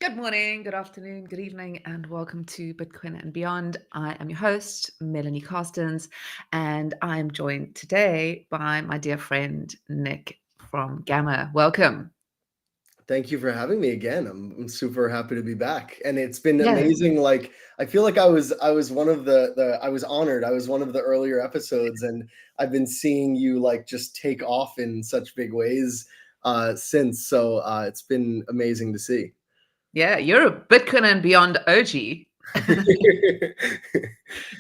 Good morning, good afternoon, good evening, and welcome to Bitcoin and Beyond. I am your host, Melanie Carstens, and I am joined today by my dear friend, Nick from Gamma. Welcome. Thank you for having me again. I'm super happy to be back, and it's been Yeah, amazing. Like I feel like I was one of the I was honored. I was one of the earlier episodes, and I've been seeing you like just take off in such big ways since. So it's been amazing to see. yeah, you're a Bitcoin and Beyond OG.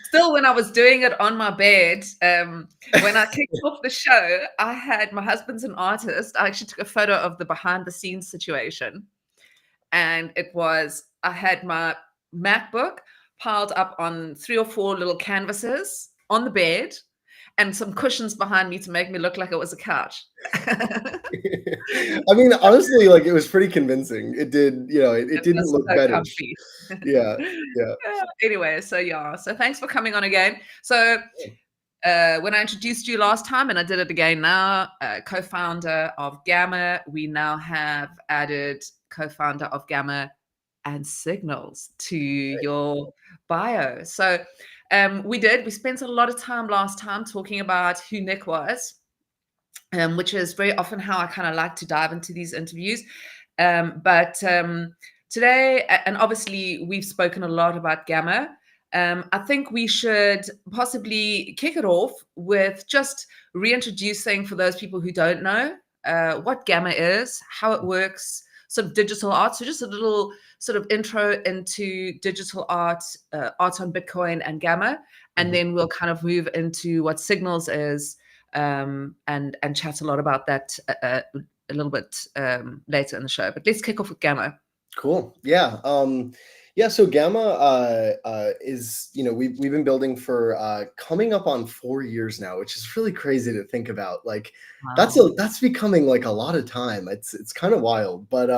Still, when I was doing it on my bed, when I kicked off the show, I had my husband's an artist. I actually took a photo of the behind the scenes situation. And I had my MacBook piled up on 3 or 4 little canvases on the bed and some cushions behind me to make me look like it was a couch. I mean, honestly, like it was pretty convincing. It did, it It didn't was look so beddish. comfy. Yeah, yeah. Yeah, anyway, so thanks for coming on again. So when I introduced you last time, and I did it again now, co-founder of Gamma, we now have added co-founder of Gamma and Signals to your bio. So we spent a lot of time last time talking about who Nick was, which is very often how I kind of like to dive into these interviews. But today, and obviously we've spoken a lot about Gamma. I think we should possibly kick it off with just reintroducing, for those people who don't know, what Gamma is, how it works, sort of digital art. So just a little sort of intro into digital art, art on Bitcoin and Gamma, and Mhm. then we'll kind of move into what Signals is, and chat a lot about that a little bit later in the show. But let's kick off with Gamma. Cool. Yeah. Yeah. So Gamma is, we've been building for coming up on 4 years now, which is really crazy to think about. Like Wow. that's becoming like a lot of time. It's kind of wild, but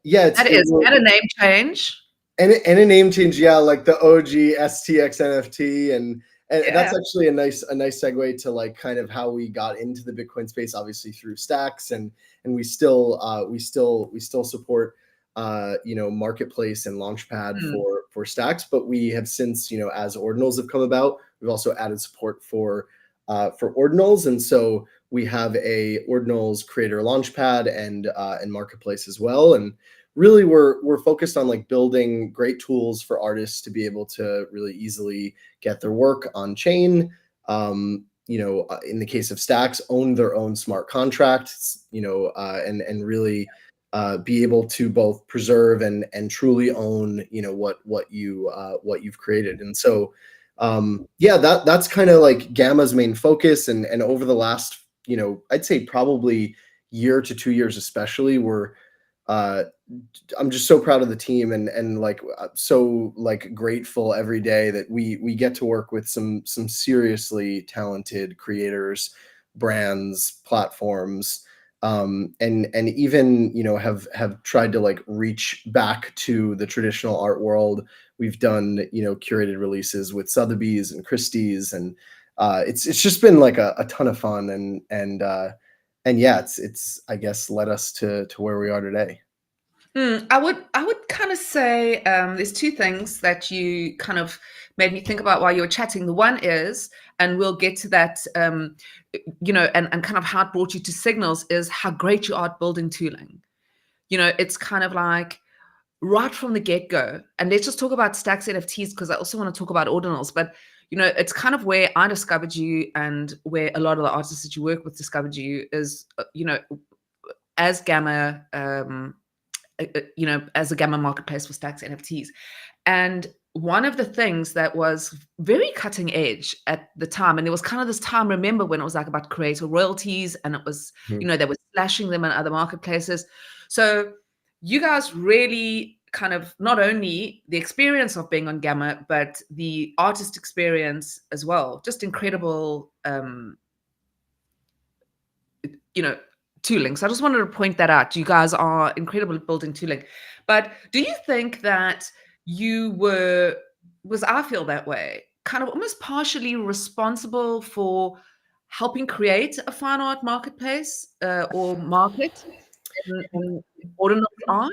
yeah, That is that a name change? and a name change, yeah, like the OG STX NFT, and Yeah. that's actually a nice segue to like kind of how we got into the Bitcoin space, obviously through Stacks, and we still support marketplace and launchpad Hmm. for Stacks, but we have since, as Ordinals have come about, we've also added support for Ordinals, and so we have a Ordinals creator launchpad and marketplace as well, and really we're focused on like building great tools for artists to be able to really easily get their work on chain. In the case of Stacks, own their own smart contracts, and really be able to both preserve and truly own, what you've created. And so yeah, that's kind of like Gamma's main focus, and over the last, I'd say probably year to 2 years especially, we're uh I'm just so proud of the team, and like so like grateful every day that we get to work with some seriously talented creators, brands, platforms, and even, have tried to like reach back to the traditional art world. We've done, curated releases with Sotheby's and Christie's, and it's just been like a ton of fun, and yeah, it's I guess led us to where we are today. I would kind of say there's two things that you kind of made me think about while you were chatting. The one is, and we'll get to that, and kind of how it brought you to Signals, is how great you are at building tooling. It's kind of like right from the get-go. And let's just talk about Stacks NFTs, because I also want to talk about Ordinals. But it's kind of where I discovered you, and where a lot of the artists that you work with discovered you, is as Gamma, as a Gamma marketplace for Stacks NFTs. And one of the things that was very cutting edge at the time, and there was kind of this time, remember, when it was like about creator royalties, and it was, Mhm. they were slashing them in other marketplaces. So you guys really kind of, not only the experience of being on Gamma, but the artist experience as well. Just incredible, you know, tooling. So I just wanted to point that out. You guys are incredible at building tooling. But do you think that you was I feel that way, kind of almost partially responsible for helping create a fine art marketplace or market in ordinary art?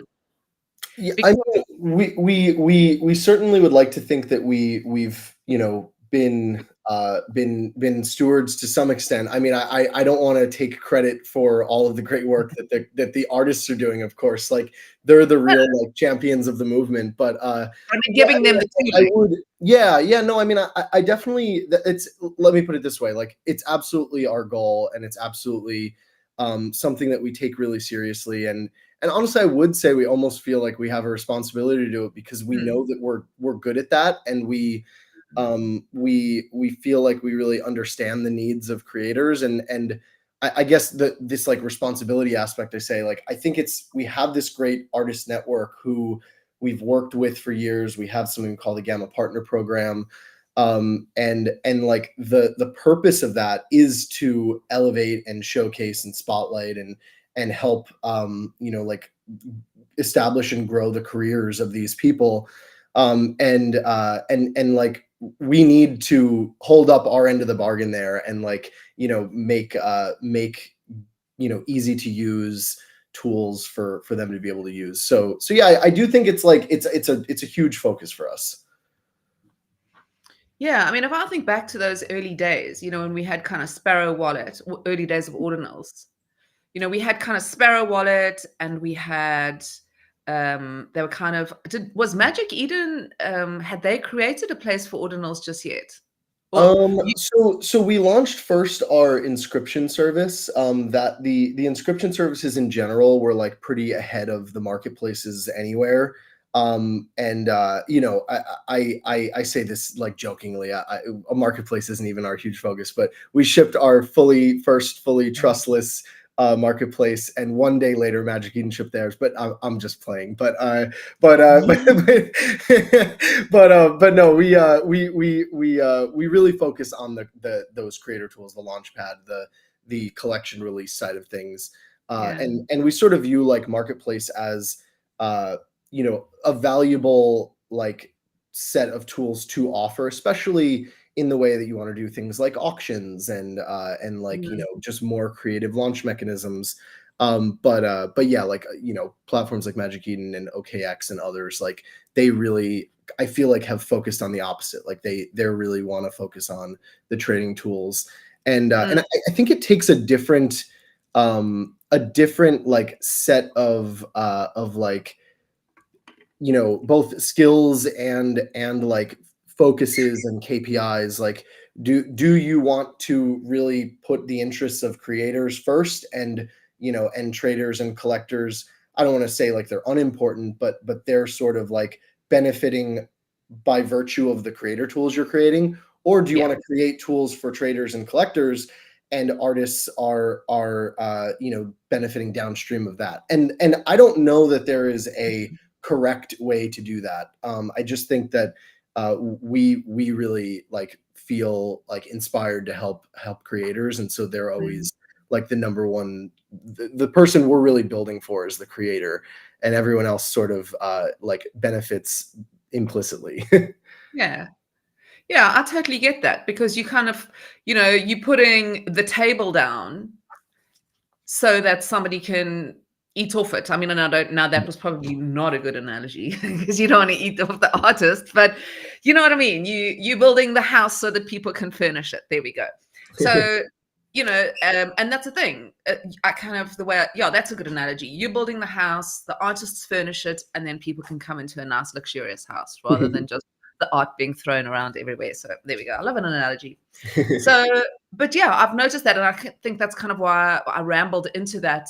Yeah, I Because mean, we certainly would like to think that we've been stewards to some extent. I mean, I don't want to take credit for all of the great work that the artists are doing. Of course, like they're the real like champions of the movement. But I mean, yeah, I giving mean, them the I tooling. would. Yeah. No, I mean, I definitely. It's let me put it this way. Like, it's absolutely our goal, and it's absolutely something that we take really seriously. And honestly, I would say we almost feel like we have a responsibility to do it because we Mm, know that we're good at that, and we feel like we really understand the needs of creators. And I guess this like responsibility aspect, I say, like, I think it's we have this great artist network who we've worked with for years. We have something called the Gamma Partner Program. And like the purpose of that is to elevate and showcase and spotlight and help like establish and grow the careers of these people. And like we need to hold up our end of the bargain there, and like make easy to use tools for them to be able to use. So yeah, I do think it's like it's a huge focus for us. yeah, I mean, if I think back to those early days, when we had kind of Sparrow Wallet, early days of Ordinals, we had kind of Sparrow Wallet, and we had they were kind of was Magic Eden, had they created a place for Ordinals just yet? Or So we launched first our inscription service. That the inscription services in general were like pretty ahead of the marketplaces anywhere. And I say this like jokingly. A marketplace isn't even our huge focus, but we shipped our fully trustless marketplace, and one day later Magic Eden shipped theirs. But I'm just playing. But no, we really focus on the those creator tools, the launchpad, the collection release side of things. yeah. And we sort of view like marketplace as a valuable like set of tools to offer, especially in the way that you want to do things like auctions and like Mm, just more creative launch mechanisms. But yeah, like platforms like Magic Eden and OKX and others, like they really, I feel like, have focused on the opposite. Like they really want to focus on the trading tools. And mm, I think it takes a different like set of like both skills and like focuses and KPIs. Like, do you want to really put the interests of creators first, and traders and collectors, I don't want to say like they're unimportant, but they're sort of like benefiting by virtue of the creator tools you're creating? Or do you yeah. want to create tools for traders and collectors, and artists are benefiting downstream of that? And I don't know that there is a correct way to do that. I just think that we really like feel like inspired to help creators, and so they're Mm, always like the number one. The person we're really building for is the creator, and everyone else sort of like benefits implicitly. yeah. Yeah, I totally get that, because you kind of, you're putting the table down so that somebody can eat off it. I mean, and I don't now, that was probably not a good analogy because you don't want to eat off the artist, but you know what I mean. You're building the house so that people can furnish it. There we go. So and that's the thing. I kind of yeah, that's a good analogy. You're building the house, the artists furnish it, and then people can come into a nice luxurious house rather than just the art being thrown around everywhere. So there we go. I love an analogy. So, but yeah, I've noticed that, and I think that's kind of why I rambled into that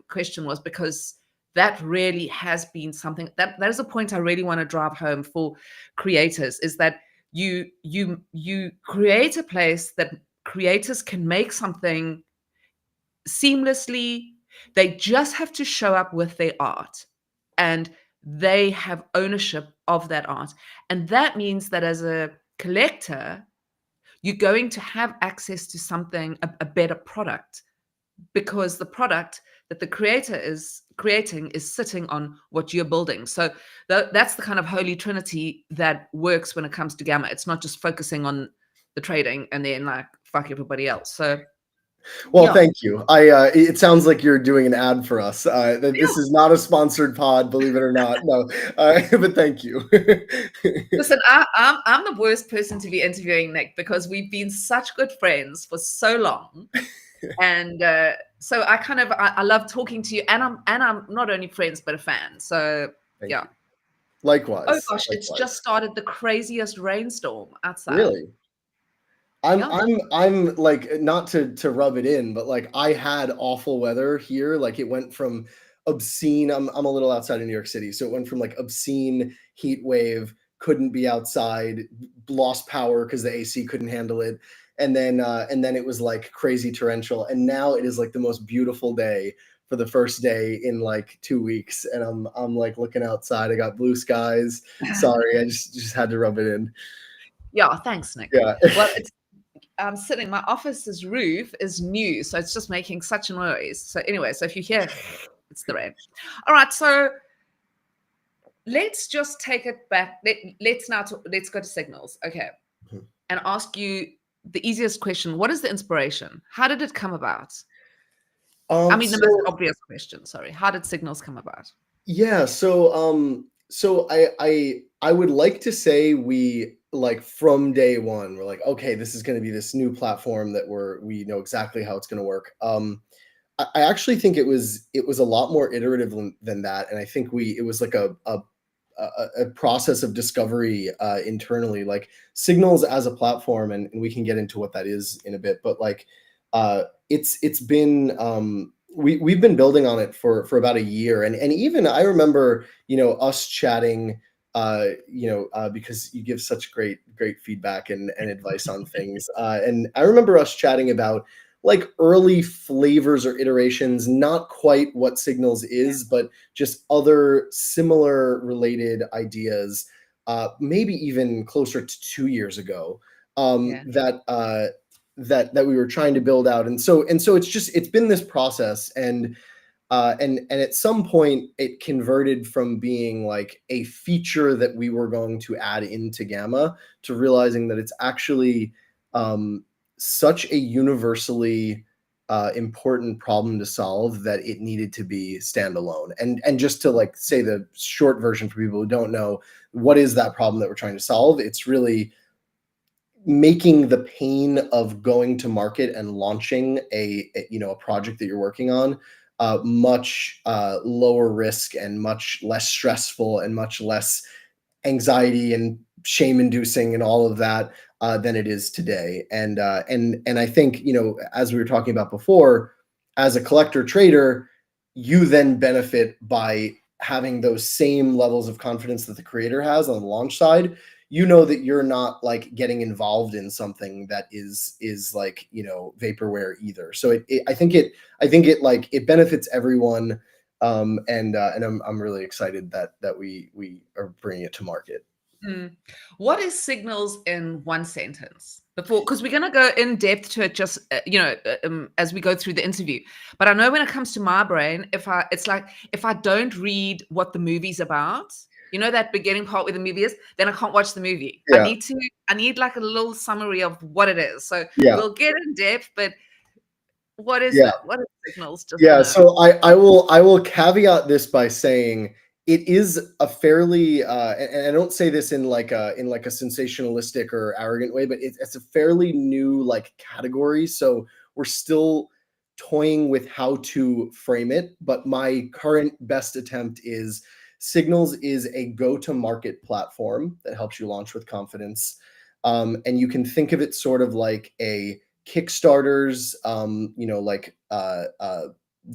question, was because that really has been something that is a point I really want to drive home for creators, is that you create a place that creators can make something seamlessly. They just have to show up with their art, and they have ownership of that art. And that means that as a collector, you're going to have access to something, a better product, because the product that the creator is creating is sitting on what you're building. So that's the kind of holy trinity that works when it comes to Gamma. It's not just focusing on the trading and then like fuck everybody else. So Well, Yeah. thank you. It sounds like you're doing an ad for us. This is not a sponsored pod, believe it or not. No, but thank you. Listen, I'm the worst person to be interviewing, Nick, because we've been such good friends for so long, and so I love talking to you, and I'm not only friends but a fan. So Thank yeah. you. Oh Likewise, gosh, it's just likewise. started the craziest rainstorm outside. Really? I'm Yeah, I'm I'm like, not to rub it in, but like I had awful weather here. Like it went from obscene. I'm a little outside of New York City, so it went from like obscene heat wave, couldn't be outside, lost power because the AC couldn't handle it, and then it was like crazy torrential, and now it is like the most beautiful day for the first day in like 2 weeks, and I'm like looking outside. I got blue skies. Sorry, I just had to rub it in. yeah. Thanks, Nick. Yeah. Well, it's I'm sitting. My office's roof is new, so it's just making such a noise. So anyway, so if you hear, it's the rain. All right, so let's just take it back. Let's go to signals, okay, and ask you the easiest question. What is the inspiration? How did it come about? I mean, the most So obvious question, sorry. How did signals come about? yeah, so I would like to say we like from day one we're like, okay, this is going to be this new platform that we know exactly how it's going to work. I actually think it was a lot more iterative than that, and I think it was like a process of discovery internally, like signals as a platform, and we can get into what that is in a bit, but like it's been we've been building on it for about a year, and even I remember us chatting because you give such great feedback and advice on things, and I remember us chatting about like early flavors or iterations, not quite what signals is, but just other similar related ideas, maybe even closer to 2 years ago, Yeah, that we were trying to build out. And so it's been this process, and at some point it converted from being like a feature that we were going to add into Gamma to realizing that it's actually such a universally important problem to solve that it needed to be standalone. And just to like say the short version for people who don't know, what is that problem that we're trying to solve? It's really making the pain of going to market and launching a project that you're working on much lower risk and much less stressful and much less anxiety and shame inducing and all of that than it is today. And I think, as we were talking about before, as a collector trader, you then benefit by having those same levels of confidence that the creator has on the launch side. You know that you're not like getting involved in something that is like vaporware either. So I think it like it benefits everyone, and I'm really excited that we are bringing it to market. Mm. What is signals in one sentence? Because we're going to go in depth to it just as we go through the interview. But I know when it comes to my brain, it's like if I don't read what the movie's about, that beginning part where the movie is, then I can't watch the movie. Yeah, I need like a little summary of what it is. So yeah, we'll get in depth, but what is yeah. it? What is signals? Just Yeah, want to. so I will caveat this by saying it is a fairly and I don't say this in like a sensationalistic or arrogant way, but it's a fairly new like category. So we're still toying with how to frame it, but my current best attempt is Signals is a go-to-market platform that helps you launch with confidence. And you can think of it sort of like a Kickstarter's, like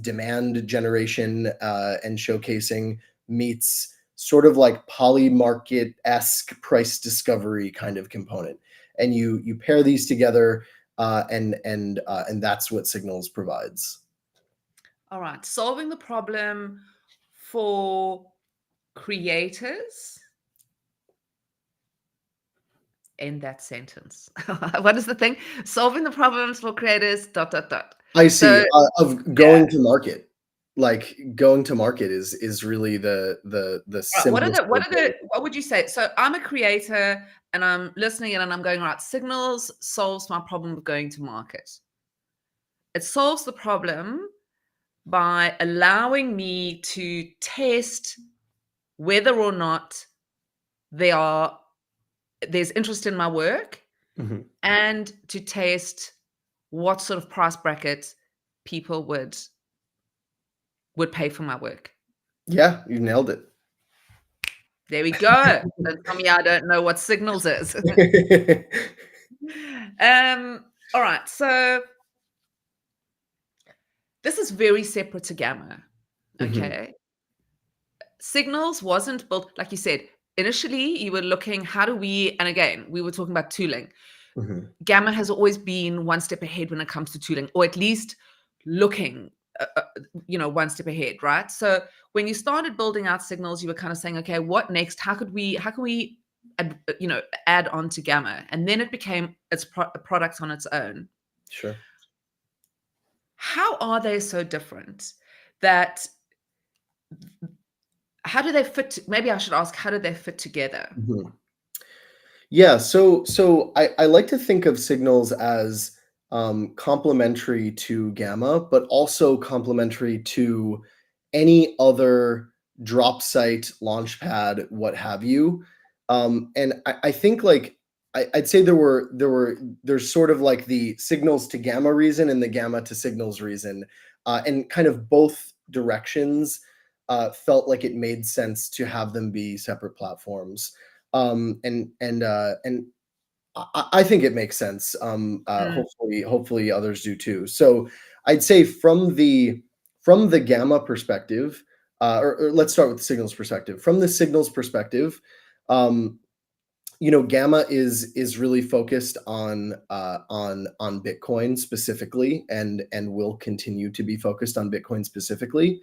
demand generation and showcasing meets sort of like Polymarket-esque price discovery kind of component, and you pair these together, and that's what Signals provides. All right, solving the problem for creators in that sentence. What is the thing? Solving the problems for creators, dot, dot, dot. I see. So, Of yeah. going to market, like going to market is really the All right, simplest way. what would you say? So I'm a creator and I'm listening in and I'm going, right, Signals solves my problem of going to market. it solves the problem by allowing me to test whether or not there's interest in my work, Mhm. and to test what sort of price bracket people would pay for my work. Yeah, you nailed it. There we go. Don't tell me I don't know what Signals is. All right. So this is very separate to Gamma. Mhm. Okay. Signals wasn't built, like you said, initially you were looking, how do we, and again, we were talking about tooling. Mhm. Gamma has always been one step ahead when it comes to tooling, or at least looking, one step ahead, right? So when you started building out Signals, you were kind of saying, okay, what next? How can we add on to Gamma? And then it became a product on its own. Sure. How are they so different? That How do they fit? Maybe I should ask, how do they fit together? Mhm. Yeah, so I like to think of Signals as complementary to Gamma, but also complementary to any other drop site, launchpad, what have you. And I think like I'd say there's sort of like the Signals to Gamma reason and the Gamma to Signals reason, and kind of both directions felt like it made sense to have them be separate platforms. And I think it makes sense. Mm, Hopefully others do too. So I'd say from the Gamma perspective, or let's start with the Signals perspective. From the Signals perspective, um, Gamma is really focused on Bitcoin specifically, and will continue to be focused on Bitcoin specifically.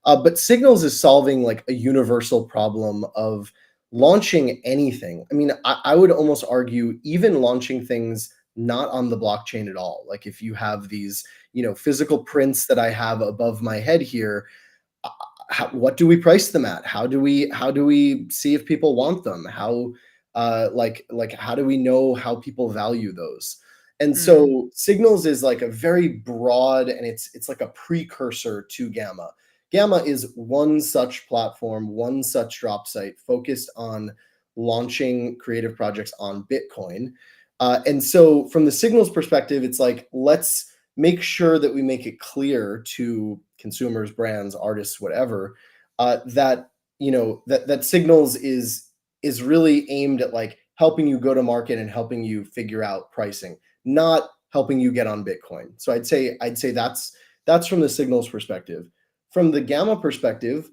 But Signals is solving like a universal problem of launching anything. I mean, I would almost argue even launching things not on the blockchain at all. Like if you have these, physical prints that I have above my head here, what do we price them at? How do we see if people want them? Like how do we know how people value those? And mm, so Signals is like a very broad, and it's like a precursor to Gamma. Gamma is one such platform, one such drop site focused on launching creative projects on Bitcoin. And so from the Signals perspective, it's like, let's make sure that we make it clear to consumers, brands, artists, whatever, that that Signals is really aimed at like helping you go to market and helping you figure out pricing, not helping you get on Bitcoin. So I'd say that's from the Signals perspective. From the Gamma perspective,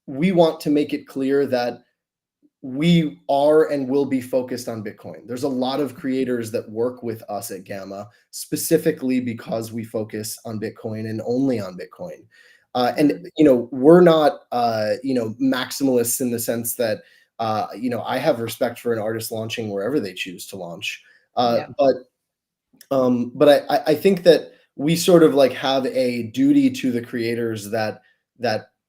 we want to make it clear that we are and will be focused on Bitcoin. There's a lot of creators that work with us at Gamma specifically because we focus on Bitcoin and only on Bitcoin. And mm. we're not maximalists in the sense that I have respect for an artist launching wherever they choose to launch. Yeah. But I think that we sort of like have a duty to the creators that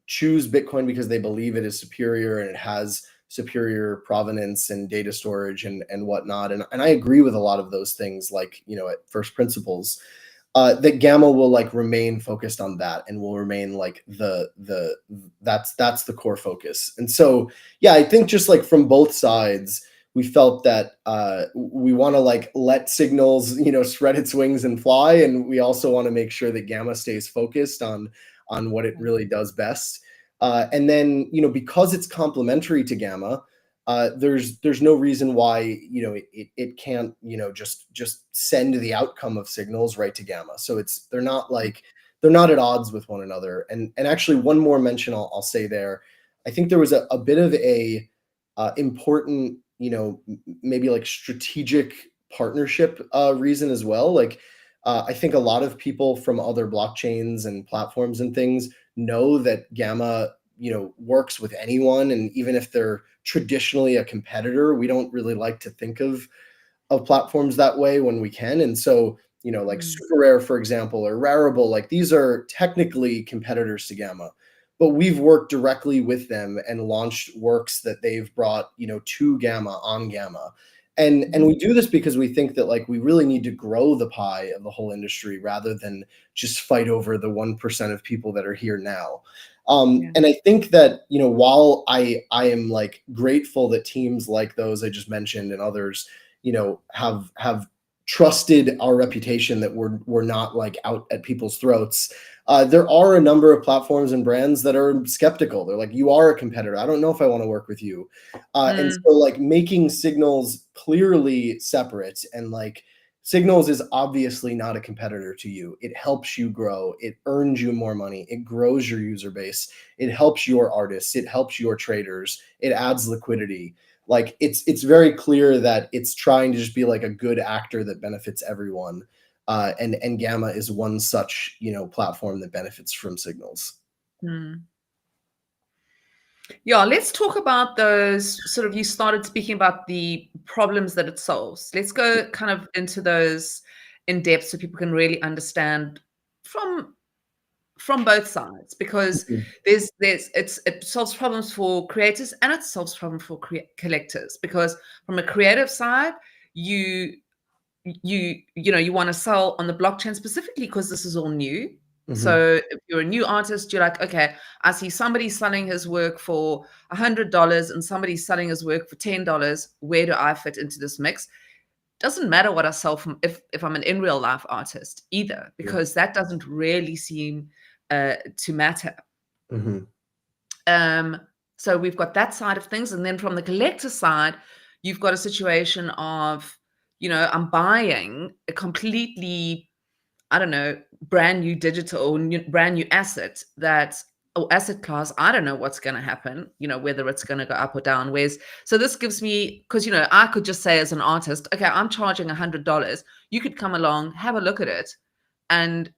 choose Bitcoin because they believe it is superior and it has superior provenance and data storage and whatnot. And I agree with a lot of those things, like, at first principles. That Gamma will like remain focused on that and will remain like that's the core focus. And so yeah, I think just like from both sides, we felt that we want to like let Signals spread its wings and fly, and we also want to make sure that Gamma stays focused on what it really does best. And then because it's complementary to Gamma, there's no reason why it can't just send the outcome of Signals right to Gamma. So they're not at odds with one another. And actually, one more mention I'll say there. I think there was a bit of a important maybe like strategic partnership reason as well. Like I think a lot of people from other blockchains and platforms and things know that Gamma works with anyone, and even if they're traditionally a competitor, we don't really like to think of platforms that way when we can. And so like Mm, Super Rare, for example, or Rarible, like these are technically competitors to Gamma, but we've worked directly with them and launched works that they've brought to Gamma on Gamma. And we do this because we think that like we really need to grow the pie of the whole industry rather than just fight over the 1% of people that are here now. And I think that, you know, while I am like grateful that teams like those I just mentioned and others, you know, have trusted our reputation that we're not like out at people's throats. There are a number of platforms and brands that are skeptical. They're like, you are a competitor. I don't know if I want to work with you. And so like making Signals clearly separate and like Signals is obviously not a competitor to you. It helps you grow. It earns you more money. It grows your user base. It helps your artists. It helps your traders. It adds liquidity. Like it's very clear that it's trying to just be like a good actor that benefits everyone. And Gamma is one such, you know, platform that benefits from Signals. Yeah, let's talk about those sort of, you started speaking about the problems that it solves. Let's go kind of into those in depth so people can really understand from both sides, because it solves problems for creators and it solves problems for collectors. Because from a creative side, you know you want to sell on the blockchain specifically because this is all new. So if you're a new artist, you're like, okay, I see somebody selling his work for $100 and somebody's selling his work for $10. Where do I fit into this mix? Doesn't matter what I sell from if I'm an in real life artist either, because that doesn't really seem to matter. So we've got that side of things, and then from the collector side, you've got a situation of, you know, I'm buying a completely, I don't know, brand new digital or brand new asset or asset class. I don't know what's going to happen, you know, whether it's going to go up or down. So this gives me, because, you know, I could just say as an artist, okay, I'm charging $100. You could come along, have a look at it, and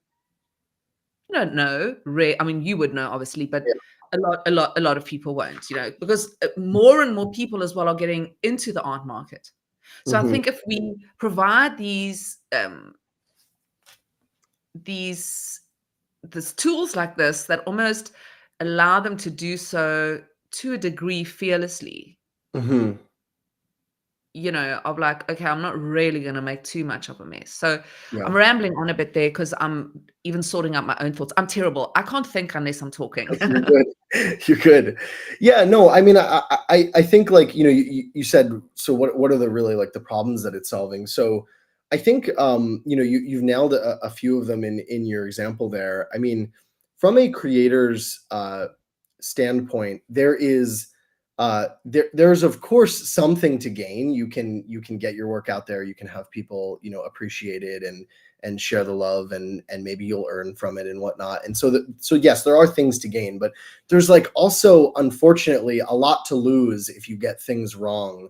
you don't know. I mean, you would know, obviously, but a lot of people won't, you know, because more and more people as well are getting into the art market. So I think if we provide these tools like this that almost allow them to do so to a degree fearlessly, you know, of like, okay, I'm not really going to make too much of a mess. So I'm rambling on a bit there because I'm even sorting out my own thoughts. I'm terrible. I can't think unless I'm talking. You're good. You're good. Yeah, no, I mean, I think like, you know, you said, so what are the really like the problems that it's solving? So I think, you know, you've nailed a few of them in your example there. I mean, from a creator's standpoint, there's of course something to gain. You can get your work out there. You can have people, you know, appreciate it and share the love, and maybe you'll earn from it and whatnot. And so yes, there are things to gain, but there's like also, unfortunately, a lot to lose if you get things wrong.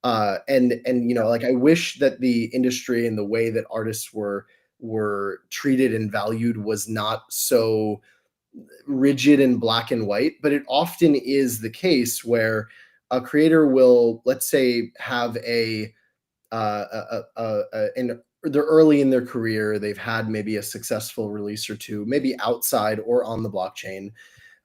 And you know, like I wish that the industry and the way that artists were treated and valued was not so rigid and black and white, but it often is the case where a creator will, let's say, have they're early in their career, they've had maybe a successful release or two, maybe outside or on the blockchain,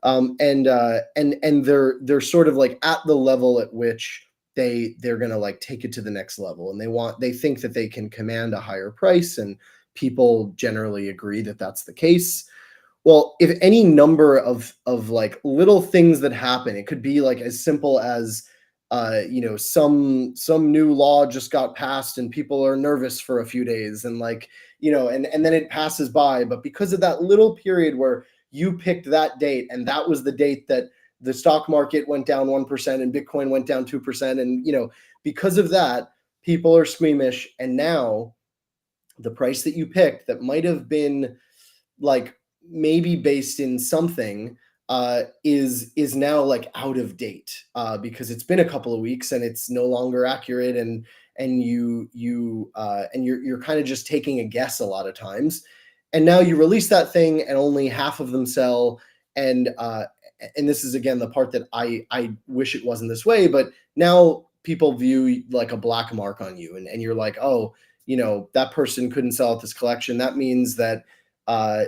and they're sort of like at the level at which they're gonna like take it to the next level, and they think that they can command a higher price, and people generally agree that that's the case. Well, if any number of like little things that happen, it could be like as simple as you know, some new law just got passed and people are nervous for a few days, and like, you know, and then it passes by. But because of that little period where you picked that date, and that was the date that the stock market went down 1% and Bitcoin went down 2%, and you know, because of that, people are squeamish, and now the price that you picked that might have been like maybe based in something is now like out of date because it's been a couple of weeks and it's no longer accurate, and you're kind of just taking a guess a lot of times. And now you release that thing and only half of them sell, and this is again the part that I wish it wasn't this way, but now people view like a black mark on you, and you're like, oh, you know, that person couldn't sell at this collection. That means that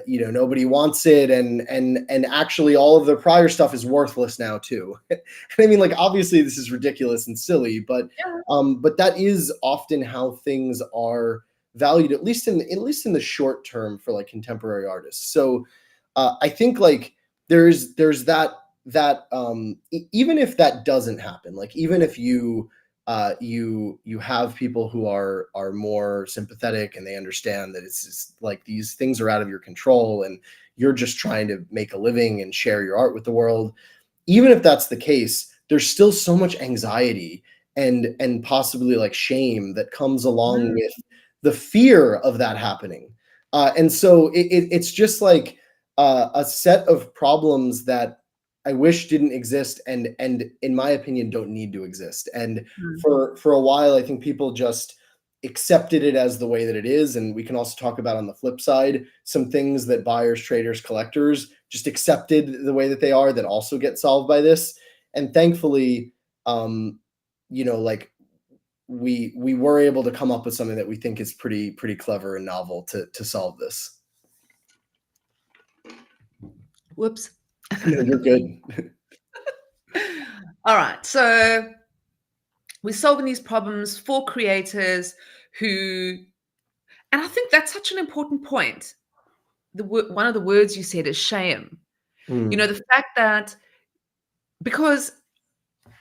nobody wants it, and actually all of their prior stuff is worthless now too. I mean, like, obviously this is ridiculous and silly, but that is often how things are valued, at least in the short term for like contemporary artists. So I think like there's that even if that doesn't happen, like even if you have people who are more sympathetic and they understand that it's just like these things are out of your control and you're just trying to make a living and share your art with the world. Even if that's the case, there's still so much anxiety and possibly like shame that comes along with the fear of that happening. And so it's just like a set of problems that I wish didn't exist, and in my opinion don't need to exist. And for a while, I think people just accepted it as the way that it is. And we can also talk about, on the flip side, some things that buyers, traders, collectors just accepted the way that they are that also get solved by this. And thankfully, like we were able to come up with something that we think is pretty clever and novel to solve this. Whoops. No, you're good. All right. So we're solving these problems for creators who, and I think that's such an important point. One of the words you said is shame. The fact that, because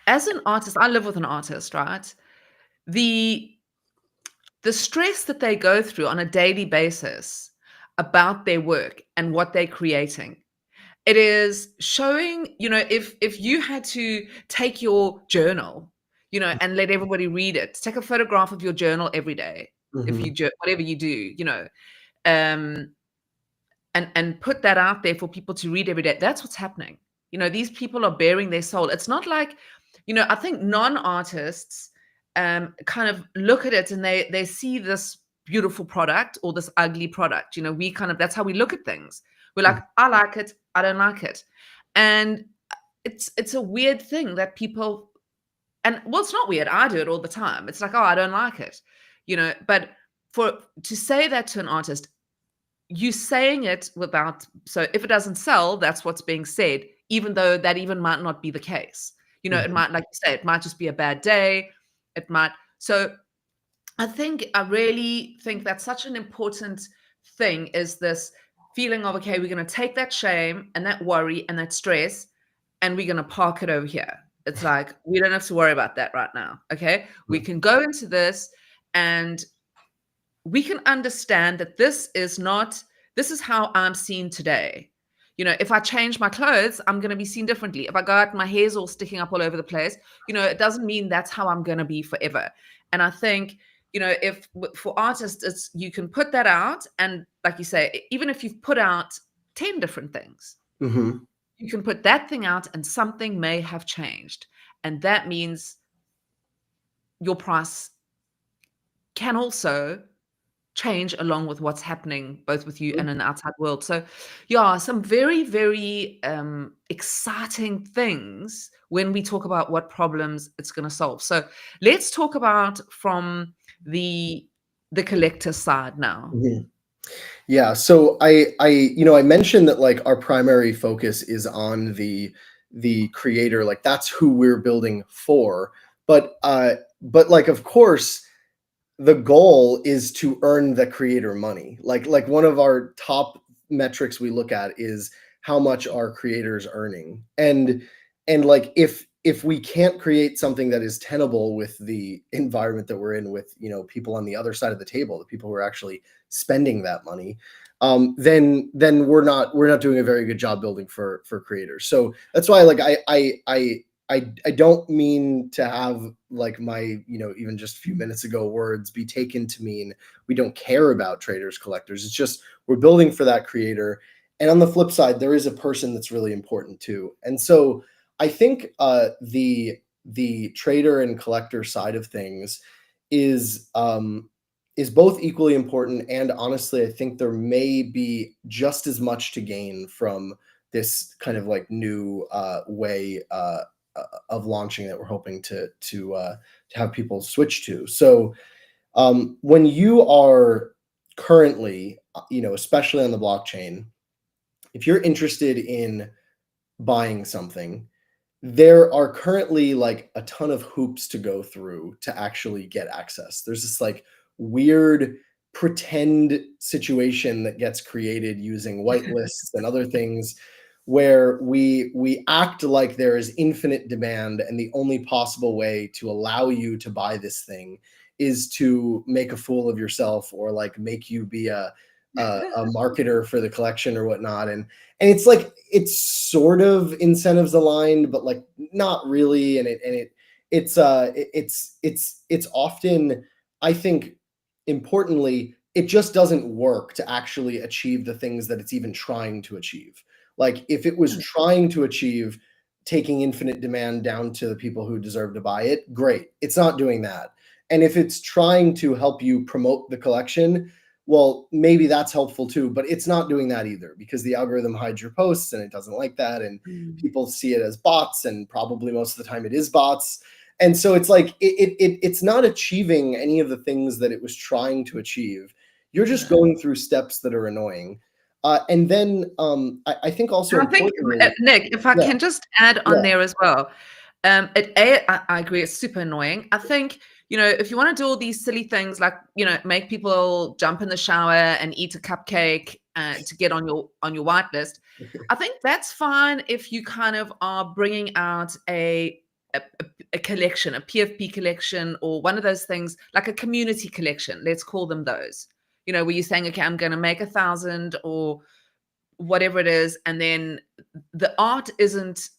as an artist, I live with an artist, right? The stress that they go through on a daily basis about their work and what they're creating. It is showing, if you had to take your journal, and let everybody read it, take a photograph of your journal every day, if you whatever you do, and put that out there for people to read every day. That's what's happening. These people are bearing their soul. It's not like, I think non-artists kind of look at it and they see this beautiful product or this ugly product. That's how we look at things. We're like, I like it, I don't like it. And it's a weird thing that people, and well, it's not weird. I do it all the time. It's like, oh, I don't like it, but to say that to an artist, you saying it without, so if it doesn't sell, that's what's being said, even though that even might not be the case. It might, like you say, it might just be a bad day. It might. So I really think that's such an important thing, is this feeling of, okay, we're going to take that shame and that worry and that stress, and we're going to park it over here. It's like, we don't have to worry about that right now. Okay. We can go into this and we can understand that this is how I'm seen today. If I change my clothes, I'm going to be seen differently. If I go out, my hair's all sticking up all over the place, it doesn't mean that's how I'm going to be forever. And I think, if for artists, you can put that out, and like you say, even if you've put out 10 different things, you can put that thing out and something may have changed. And that means your price can also change along with what's happening both with you and in the outside world. So yeah, some very, very exciting things when we talk about what problems it's going to solve. So let's talk about from the collector side now. Yeah, so I mentioned that like our primary focus is on the creator, like that's who we're building for, but like, of course, the goal is to earn the creator money. Like one of our top metrics we look at is how much are creators earning. And like if we can't create something that is tenable with the environment that we're in, with people on the other side of the table, the people who are actually spending that money, then we're not doing a very good job building for creators. So that's why, like, I don't mean to have like my, even just a few minutes ago words be taken to mean we don't care about traders, collectors. It's just we're building for that creator. And on the flip side, there is a person that's really important too. And so I think the trader and collector side of things is both equally important. And honestly, I think there may be just as much to gain from this kind of like new way of launching that we're hoping to have people switch to. So when you are currently, especially on the blockchain, if you're interested in buying something, there are currently like a ton of hoops to go through to actually get access. There's this like weird pretend situation that gets created using whitelists and other things where we act like there is infinite demand, and the only possible way to allow you to buy this thing is to make a fool of yourself, or like make you be a marketer for the collection or whatnot. And it's like, it's sort of incentives aligned, but like not really. And it's often, I think, importantly, it just doesn't work to actually achieve the things that it's even trying to achieve. Like if it was trying to achieve taking infinite demand down to the people who deserve to buy it, great. It's not doing that. And if it's trying to help you promote the collection, well, maybe that's helpful too, but it's not doing that either, because the algorithm hides your posts and it doesn't like that. And people see it as bots, and probably most of the time it is bots. And so it's like, it's not achieving any of the things that it was trying to achieve. You're just going through steps that are annoying. And then I think also, I think, Nick, if I can just add on there as well. I agree, it's super annoying. I think, if you want to do all these silly things like, make people jump in the shower and eat a cupcake to get on your whitelist, I think that's fine if you kind of are bringing out a collection, a PFP collection, or one of those things like a community collection. Let's call them those. Where you're saying, okay, I'm going to make 1,000 or whatever it is, and then the art isn't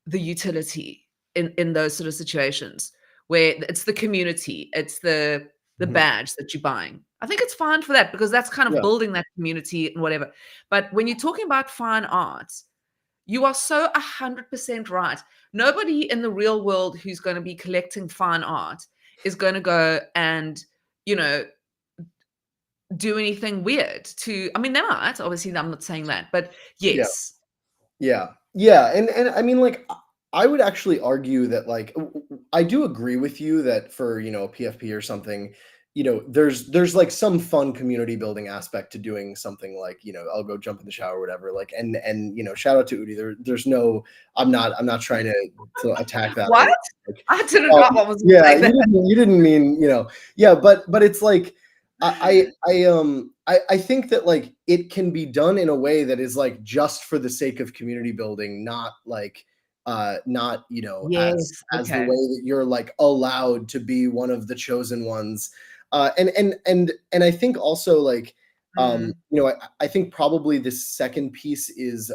the utility in those sort of situations, where it's the community, it's the badge that you're buying. I think it's fine for that, because that's kind of building that community and whatever. But when you're talking about fine art, you are so 100% right. Nobody in the real world who's going to be collecting fine art is going to go and, do anything weird to, I mean, they might, obviously, I'm not saying that, but yes. Yeah. And I mean, like, I would actually argue that, like, I do agree with you that for, a PFP or something, there's like some fun community building aspect to doing something like, I'll go jump in the shower or whatever. Like, and shout out to Udi. There's no, I'm not trying to attack that. What? Like, I didn't know what was you didn't mean, but it's like, I think that like it can be done in a way that is like just for the sake of community building, not like not yes, as the way that you're like allowed to be one of the chosen ones. And I think also like I think probably this second piece is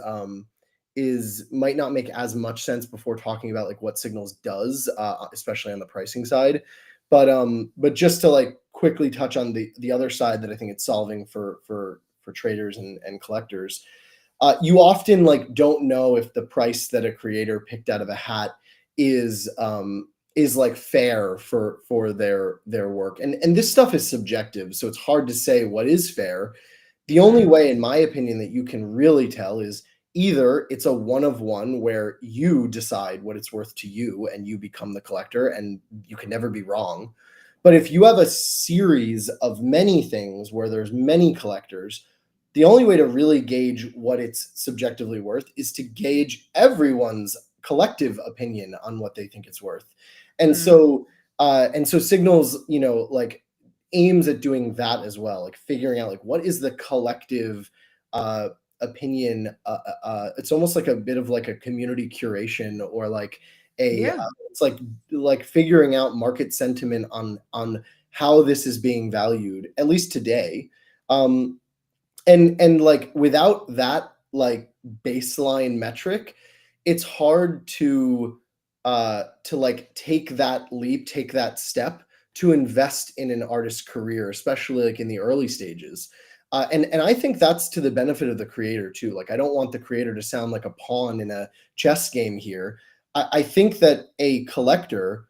might not make as much sense before talking about like what Signals does, especially on the pricing side. But just to like quickly touch on the other side that I think it's solving for traders and collectors, you often like don't know if the price that a creator picked out of a hat is like fair for their work. And this stuff is subjective, so it's hard to say what is fair. The only way, in my opinion, that you can really tell is either it's a one of one where you decide what it's worth to you and you become the collector and you can never be wrong. But if you have a series of many things where there's many collectors, the only way to really gauge what it's subjectively worth is to gauge everyone's collective opinion on what they think it's worth. And so Signals, like aims at doing that as well, like figuring out like what is the collective opinion. It's almost like a bit of like a community curation, or like it's like figuring out market sentiment on how this is being valued, at least today. And like without that like baseline metric, it's hard to like take that leap, take that step to invest in an artist's career, especially like in the early stages. And I think that's to the benefit of the creator too. Like, I don't want the creator to sound like a pawn in a chess game here. I think that a collector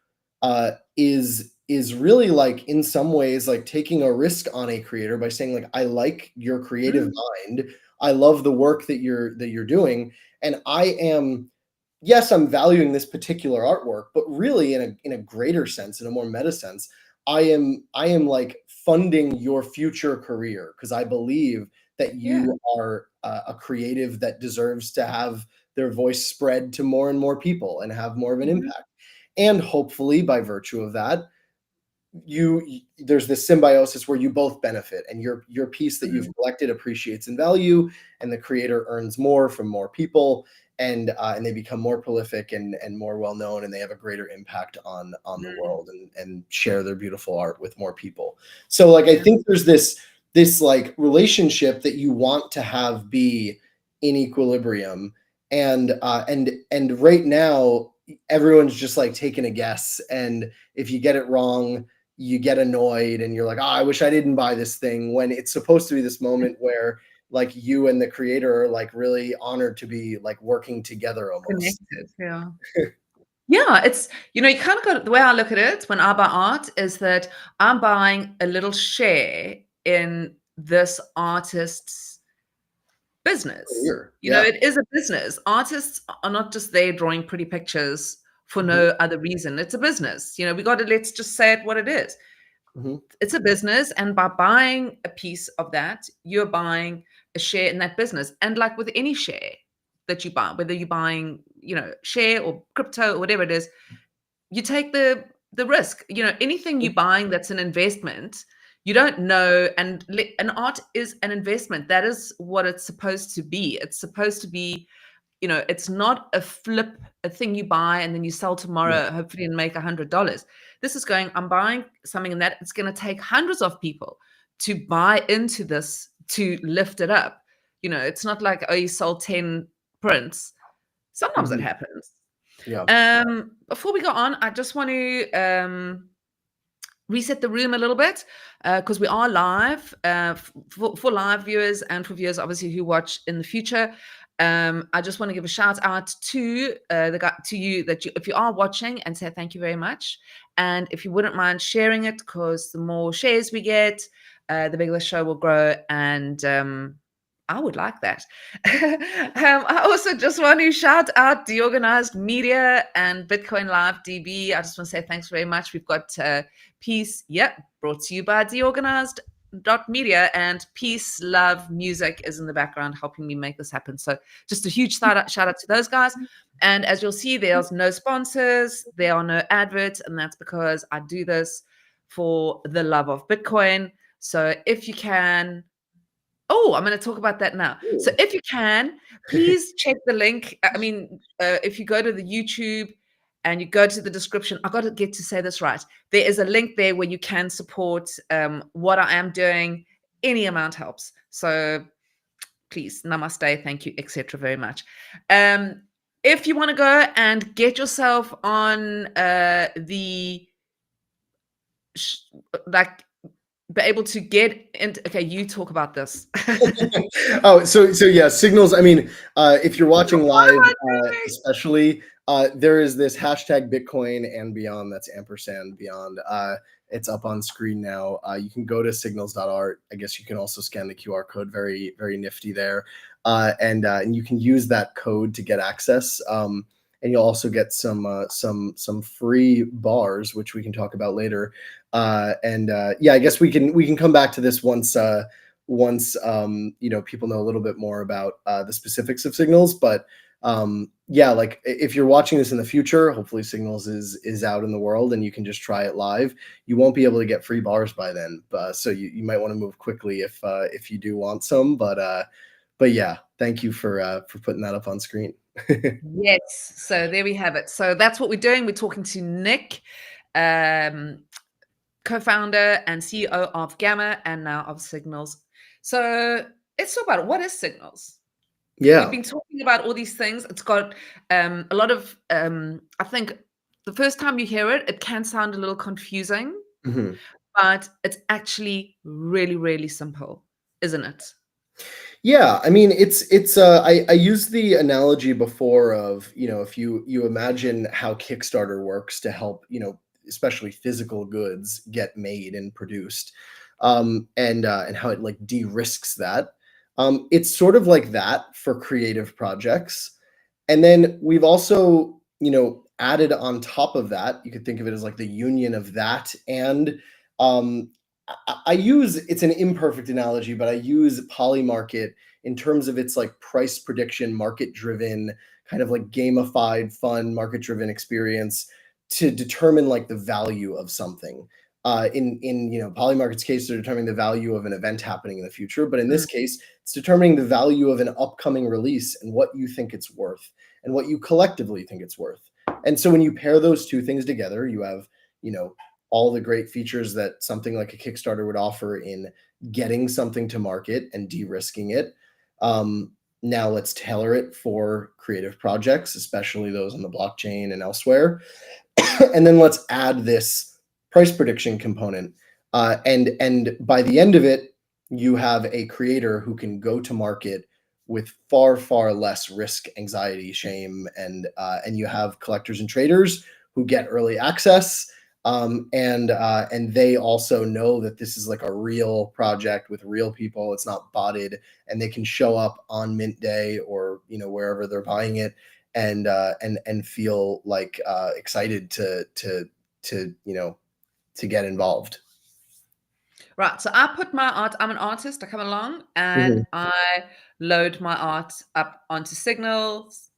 is really like in some ways like taking a risk on a creator by saying like, I like your creative mind. I love the work that you're doing. And yes, I'm valuing this particular artwork, but really in a greater sense, in a more meta sense, I am like funding your future career, because I believe that Yeah. you are a creative that deserves to have their voice spread to more and more people and have more of an Mhm. impact. And hopefully, by virtue of that, there's this symbiosis where you both benefit, and your piece that you've Mhm. collected appreciates in value, and the creator earns more from more people, and they become more prolific and more well known, and they have a greater impact on the Mm. world, and share their beautiful art with more people. So like, I Yeah. think there's this like relationship that you want to have be in equilibrium, and right now everyone's just like taking a guess, and if you get it wrong, you get annoyed, and you're like, oh, I wish I didn't buy this thing, when it's supposed to be this moment where like you and the creator are like really honored to be like working together almost. Connected. Yeah. Yeah, it's, you kind of got, the way I look at it when I buy art is that I'm buying a little share in this artist's business. Career. Yeah. It is a business. Artists are not just there drawing pretty pictures for Mhm, no other reason. It's a business. We got to, let's just say it what it is. mhm, It's a business, and by buying a piece of that, you're buying a share in that business. And like with any share that you buy, whether you're buying, share or crypto or whatever it is, you take the risk. Anything mhm, you're buying that's an investment, you don't know. And an art is an investment. That is what it's supposed to be. It's supposed to be, it's not a flip, a thing you buy and then you sell yeah, tomorrow, hopefully, and make $100. This is going, I'm buying something, and that it's going to take hundreds of people to buy into this to lift it up. It's not like, oh, you sold 10 prints. Sometimes it mhm, happens. yeah. Before we go on, I just want to reset the room a little bit, because we are live, for live viewers and for viewers obviously who watch in the future. I just want to give a shout out to the guy, to you, that if you are watching, and say thank you very much. And if you wouldn't mind sharing it, because the more shares we get, the bigger the show will grow. And I would like that. I also just want to shout out Deorganized Media and Bitcoin Live DB. I just want to say thanks very much. We've got Peace, brought to you by Deorganized Media, and Peace Love Music is in the background helping me make this happen. So just a huge shout out to those guys. And as you'll see, there's no sponsors, there are no adverts, and that's because I do this for the love of Bitcoin. So if you can, I'm going to talk about that now. So Ooh. if you can, please check the link. I mean, if you go to the YouTube and you go to the description, I got to get to say this right. There is a link there where you can support what I am doing. Any amount helps. So please, namaste, thank you, etc. very much. If you want to go and get yourself on like, be able to get into, okay, you talk about this. Oh, so yeah, signals. I mean, if you're watching What live, am I doing? especially, there is this hashtag Bitcoin and beyond. That's ampersand beyond. It's up on screen now. You can go to signals.art. I guess you can also scan the QR code. Very, very nifty there. And you can use that code to get access. And you'll also get some free bars, which we can talk about later. Yeah, I guess we can come back to this once people know a little bit more about the specifics of signals. But yeah, like if you're watching this in the future, hopefully signals is out in the world and you can just try it live. You won't be able to get free bars by then, so you might want to move quickly if you do want some. But yeah, thank you for putting that up on screen. Yes. So there we have it. So that's what we're doing. We're talking to Nick, co-founder and CEO of Gamma, and now of Signals. So let's talk about it. What is Signals? We've Yeah. been talking about all these things. It's got a lot of, I think the first time you hear it, it can sound a little confusing, Mhm. but it's actually really, really simple, isn't it? Yeah, I mean it's I used the analogy before of, if you imagine how Kickstarter works to help, especially physical goods get made and produced, and how it like de-risks that. It's sort of like that for creative projects. And then we've also, added on top of that, you could think of it as like the union of that and I use, it's an imperfect analogy, but I use Polymarket in terms of its like price prediction, market driven, kind of like gamified, fun, market driven experience to determine like the value of something. In Polymarket's case, they're determining the value of an event happening in the future, but in this case, it's determining the value of an upcoming release and what you think it's worth and what you collectively think it's worth. And so when you pair those two things together, you have all the great features that something like a Kickstarter would offer in getting something to market and de-risking it. Now let's tailor it for creative projects, especially those on the blockchain and elsewhere. And then let's add this price prediction component. And by the end of it, you have a creator who can go to market with far, far less risk, anxiety, shame, and you have collectors and traders who get early access. And they also know that this is like a real project with real people. It's not botted, and they can show up on mint day or wherever they're buying it, and feel like excited to get involved. Right. So I put my art, I'm an artist, I come along and I load my art up onto Signals.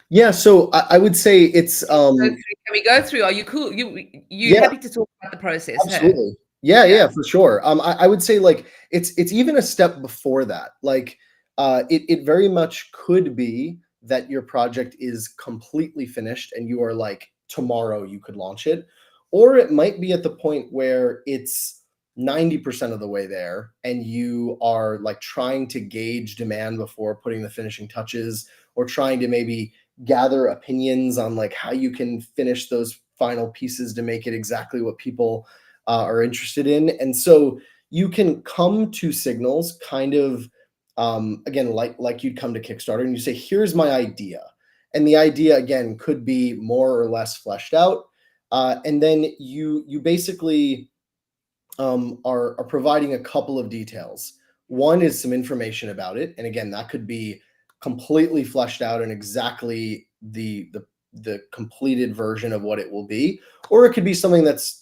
Yeah, so I would say it's Can we go through? Are you cool? You happy to talk about the process? absolutely. Hey? Yeah, for sure. I would say like it's even a step before that. Like it very much could be that your project is completely finished and you are like tomorrow you could launch it, or it might be at the point where it's 90% of the way there and you are like trying to gauge demand before putting the finishing touches, or trying to maybe gather opinions on like how you can finish those final pieces to make it exactly what people are interested in. And so you can come to Signals kind of again like you'd come to Kickstarter and you say, here's my idea, and the idea again could be more or less fleshed out, and then you basically are providing a couple of details. One is some information about it, and again that could be completely fleshed out and exactly the completed version of what it will be, or it could be something that's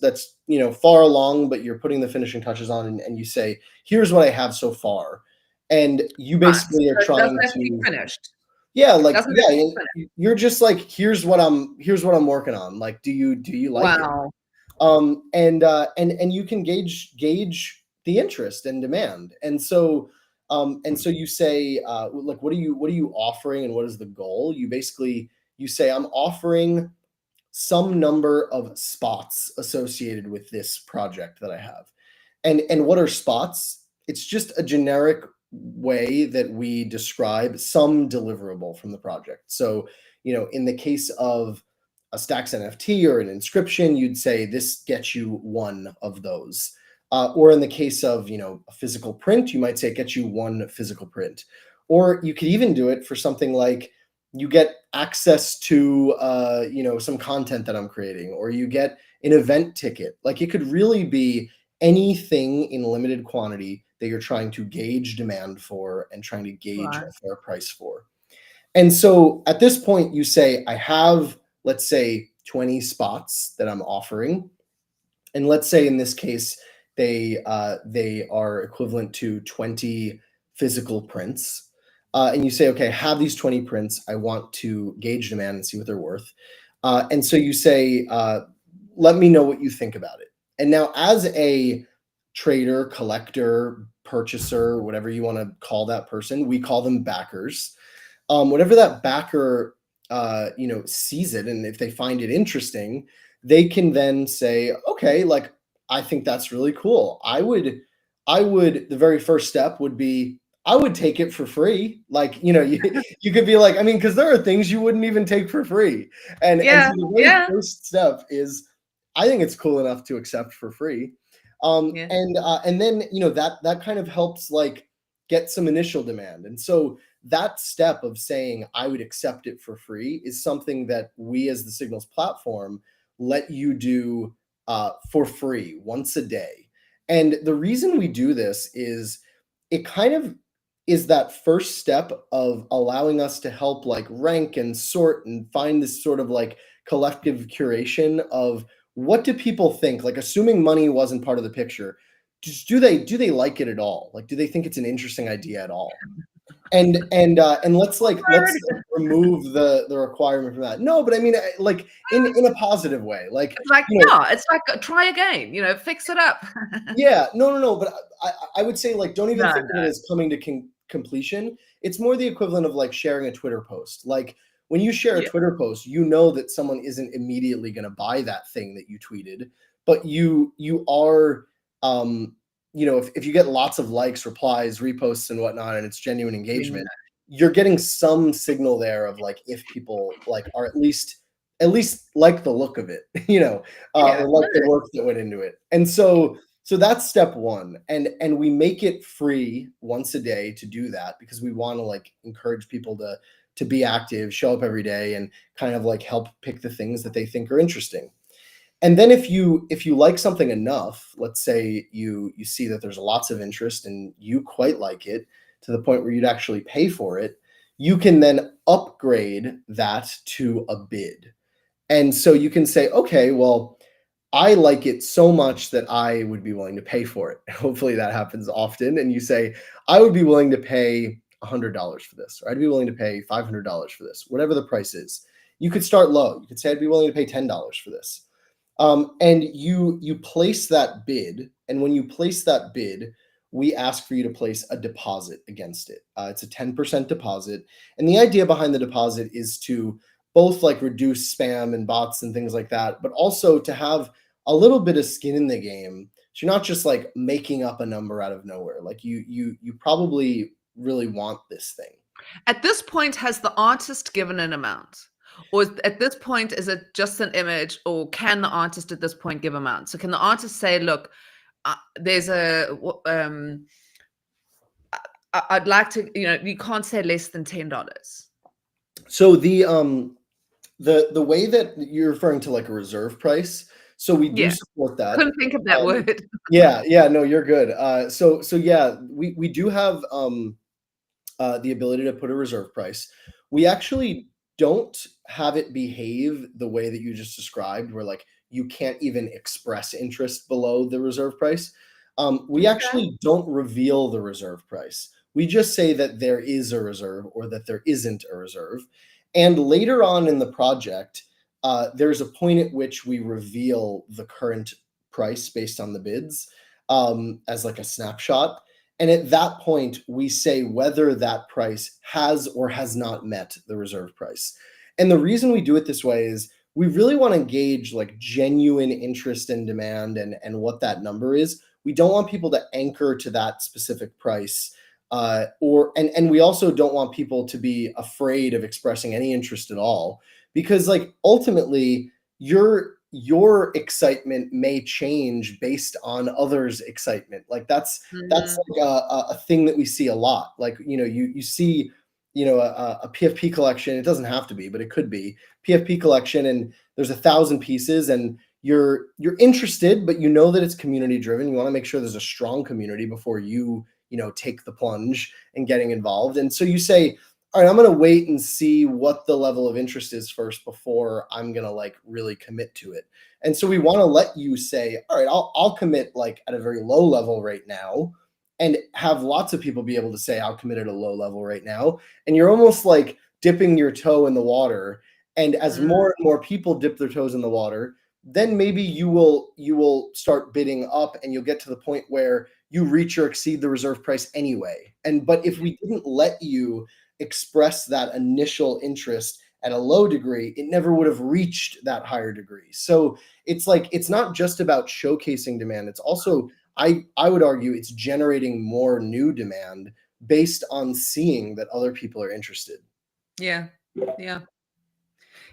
far along, but you're putting the finishing touches on, and you say, here's what I have so far, and you basically are trying to be finished. yeah, like you're just like, here's what I'm working on, like do you like it? And you can gauge the interest and demand, and so you say like, what are you offering and what is the goal? You say, I'm offering some number of spots associated with this project that I have. And what are spots? It's just a generic way that we describe some deliverable from the project. So in the case of a Stacks NFT or an inscription, you'd say this gets you one of those. Or in the case of a physical print, you might say it gets you one physical print. Or you could even do it for something like you get access to some content that I'm creating, or you get an event ticket. Like it could really be anything in limited quantity that you're trying to gauge demand for and trying to gauge a fair price for. And so at this point you say, I have, let's say 20 spots that I'm offering. And let's say in this case, they are equivalent to 20 physical prints. And you say, okay, I have these 20 prints. I want to gauge demand and see what they're worth. And so you say, let me know what you think about it. And now as a trader, collector, purchaser, whatever you want to call that person, we call them backers. Whatever that backer sees it, and if they find it interesting, they can then say, okay, like I think that's really cool. I would the very first step would be, I would take it for free. Like, you could be like, I mean, because there are things you wouldn't even take for free. And so the very first step is, I think it's cool enough to accept for free. And then, that kind of helps like get some initial demand. And so that step of saying, I would accept it for free, is something that we as the Signals platform let you do for free once a day. And the reason we do this is it kind of is that first step of allowing us to help like rank and sort and find this sort of like collective curation of what do people think? Like, assuming money wasn't part of the picture, just do they like it at all? Like, do they think it's an interesting idea at all? And let's remove the requirement from that. No, but I mean, like in a positive way, like It's like, you know, yeah, it's like try again, fix it up. yeah, no. But I would say, like, don't even No, think of no. it as coming to completion. It's more the equivalent of like sharing a Twitter post. Like when you share a Yeah. Twitter post, you know that someone isn't immediately going to buy that thing that you tweeted, but you are, if you get lots of likes, replies, reposts, and whatnot, and it's genuine engagement, you're getting some signal there of like if people like are at least like the look of it, Yeah. or like the work that went into it. And so that's step one. And we make it free once a day to do that because we want to like encourage people to be active, show up every day, and kind of like help pick the things that they think are interesting. And then if you like something enough, let's say you see that there's lots of interest and you quite like it to the point where you'd actually pay for it, you can then upgrade that to a bid. And so you can say, okay, well, I like it so much that I would be willing to pay for it. Hopefully that happens often. And you say, I would be willing to pay $100 for this, or I'd be willing to pay $500 for this, whatever the price is. You could start low. You could say, I'd be willing to pay $10 for this. And you place that bid. And when you place that bid, we ask for you to place a deposit against it. It's a 10% deposit. And the idea behind the deposit is to both like reduce spam and bots and things like that, but also to have a little bit of skin in the game. So you're not just like making up a number out of nowhere. Like you probably really want this thing. At this point, has the artist given an amount? Or at this point, is it just an image? Or can the artist at this point give amount? So can the artist say, look, there's I'd like to, you can't say less than $10. So the way that you're referring to like a reserve price, so we do Yeah. support that. Couldn't think of that word. Yeah, no, you're good. So yeah, we do have the ability to put a reserve price. We actually don't have it behave the way that you just described, where like you can't even express interest below the reserve price. We actually don't reveal the reserve price. We just say that there is a reserve or that there isn't a reserve. And later on in the project, there's a point at which we reveal the current price based on the bids, as like a snapshot. And at that point, we say whether that price has or has not met the reserve price. And the reason we do it this way is we really want to gauge like genuine interest and demand and what that number is. We don't want people to anchor to that specific price. And we also don't want people to be afraid of expressing any interest at all, because like ultimately your excitement may change based on others' excitement. Like that's like a thing that we see a lot. Like, you see, a PFP collection. It doesn't have to be, but it could be PFP collection, and there's 1,000 pieces, and you're interested, but you know that it's community driven. You want to make sure there's a strong community before you take the plunge and getting involved. And so you say, all right, I'm going to wait and see what the level of interest is first before I'm going to like really commit to it. And so we want to let you say, all right, I'll commit like at a very low level right now, and have lots of people be able to say, I'll commit at a low level right now. And you're almost like dipping your toe in the water. And as more and more people dip their toes in the water, then maybe you will start bidding up, and you'll get to the point where you reach or exceed the reserve price anyway. But if we didn't let you express that initial interest at a low degree, it never would have reached that higher degree. So it's like, it's not just about showcasing demand. It's also, I would argue, it's generating more new demand based on seeing that other people are interested. Yeah.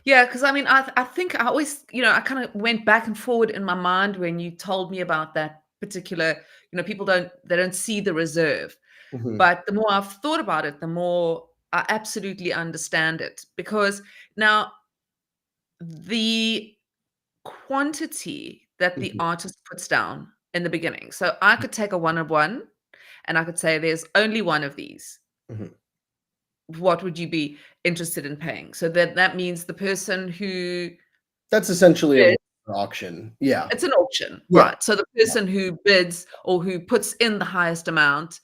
Yeah, because I mean, I think I always, I kind of went back and forward in my mind when you told me about that particular, people they don't see the reserve. Mhm. But the more I've thought about it, the more I absolutely understand it. Because now the quantity that the Mhm. artist puts down in the beginning. So I could take a 1-of-1 and I could say there's only one of these. Mhm. What would you be interested in paying? So that means the person who That's essentially a bid, auction. Yeah. It's an auction, Yeah. right? So the person who bids or who puts in the highest amount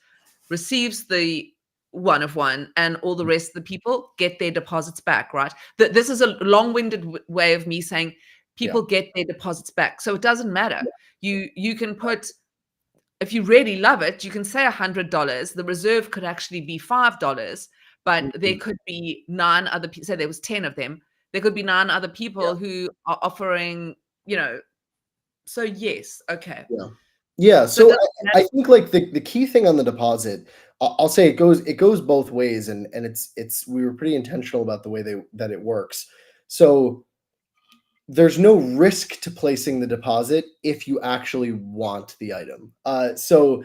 receives the one of one, and all the rest of the people get their deposits back, right? This is a long-winded way of me saying people get their deposits back. So it doesn't matter. You can put, if you really love it, you can say $100. The reserve could actually be $5, but there could be 9 other people. Say there was 10 of them. There could be 9 other people who are offering, so yes, okay. Yeah. So So I think like the key thing on the deposit, I'll say it goes both ways, and it's we were pretty intentional about the way that it works. So there's no risk to placing the deposit if you actually want the item. So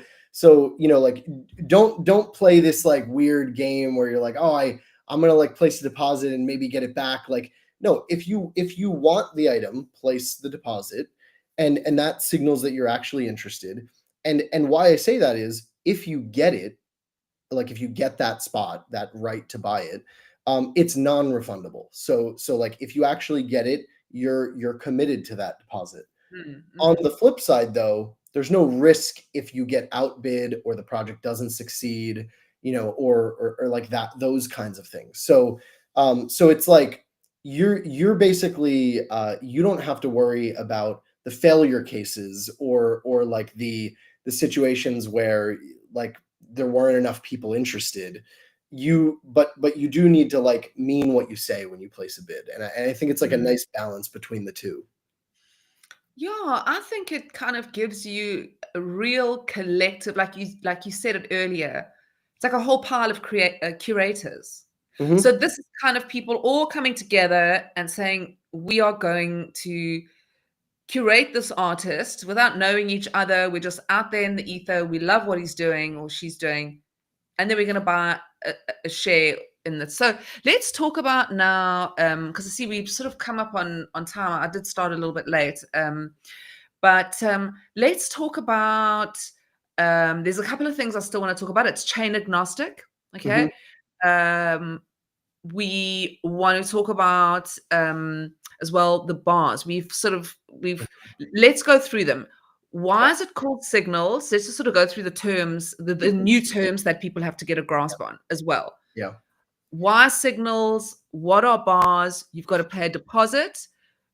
like don't play this like weird game where you're like, oh, I'm gonna like place a deposit and maybe get it back. Like, no, if you want the item, place the deposit, and that signals that you're actually interested. And why I say that is if you get it, like if you get that spot, that right to buy it, it's non-refundable. So like if you actually get it, you're committed to that deposit. On the flip side, though, there's no risk if you get outbid or the project doesn't succeed, or like that, those kinds of things. So it's like you're basically you don't have to worry about the failure cases or like the situations where like there weren't enough people interested. But you do need to like mean what you say when you place a bid, and I think it's like a nice balance between the two. Yeah, I think it kind of gives you a real collective, like you said it earlier. It's like a whole pile of curators. Hmm. So this is kind of people all coming together and saying, we are going to curate this artist without knowing each other. We're just out there in the ether. We love what he's doing or she's doing. And then we're going to buy a share in that. So let's talk about now, because I see we've sort of come up on time. I did start a little bit late. But let's talk about, there's a couple of things I still want to talk about. It's chain agnostic. Hmm. Okay. We want to talk about as well the bars. Let's go through them. Why is it called signals? Let's just sort of go through the terms, the new terms that people have to get a grasp on as well. Yeah. Why signals? What are bars? You've got to pay a deposit.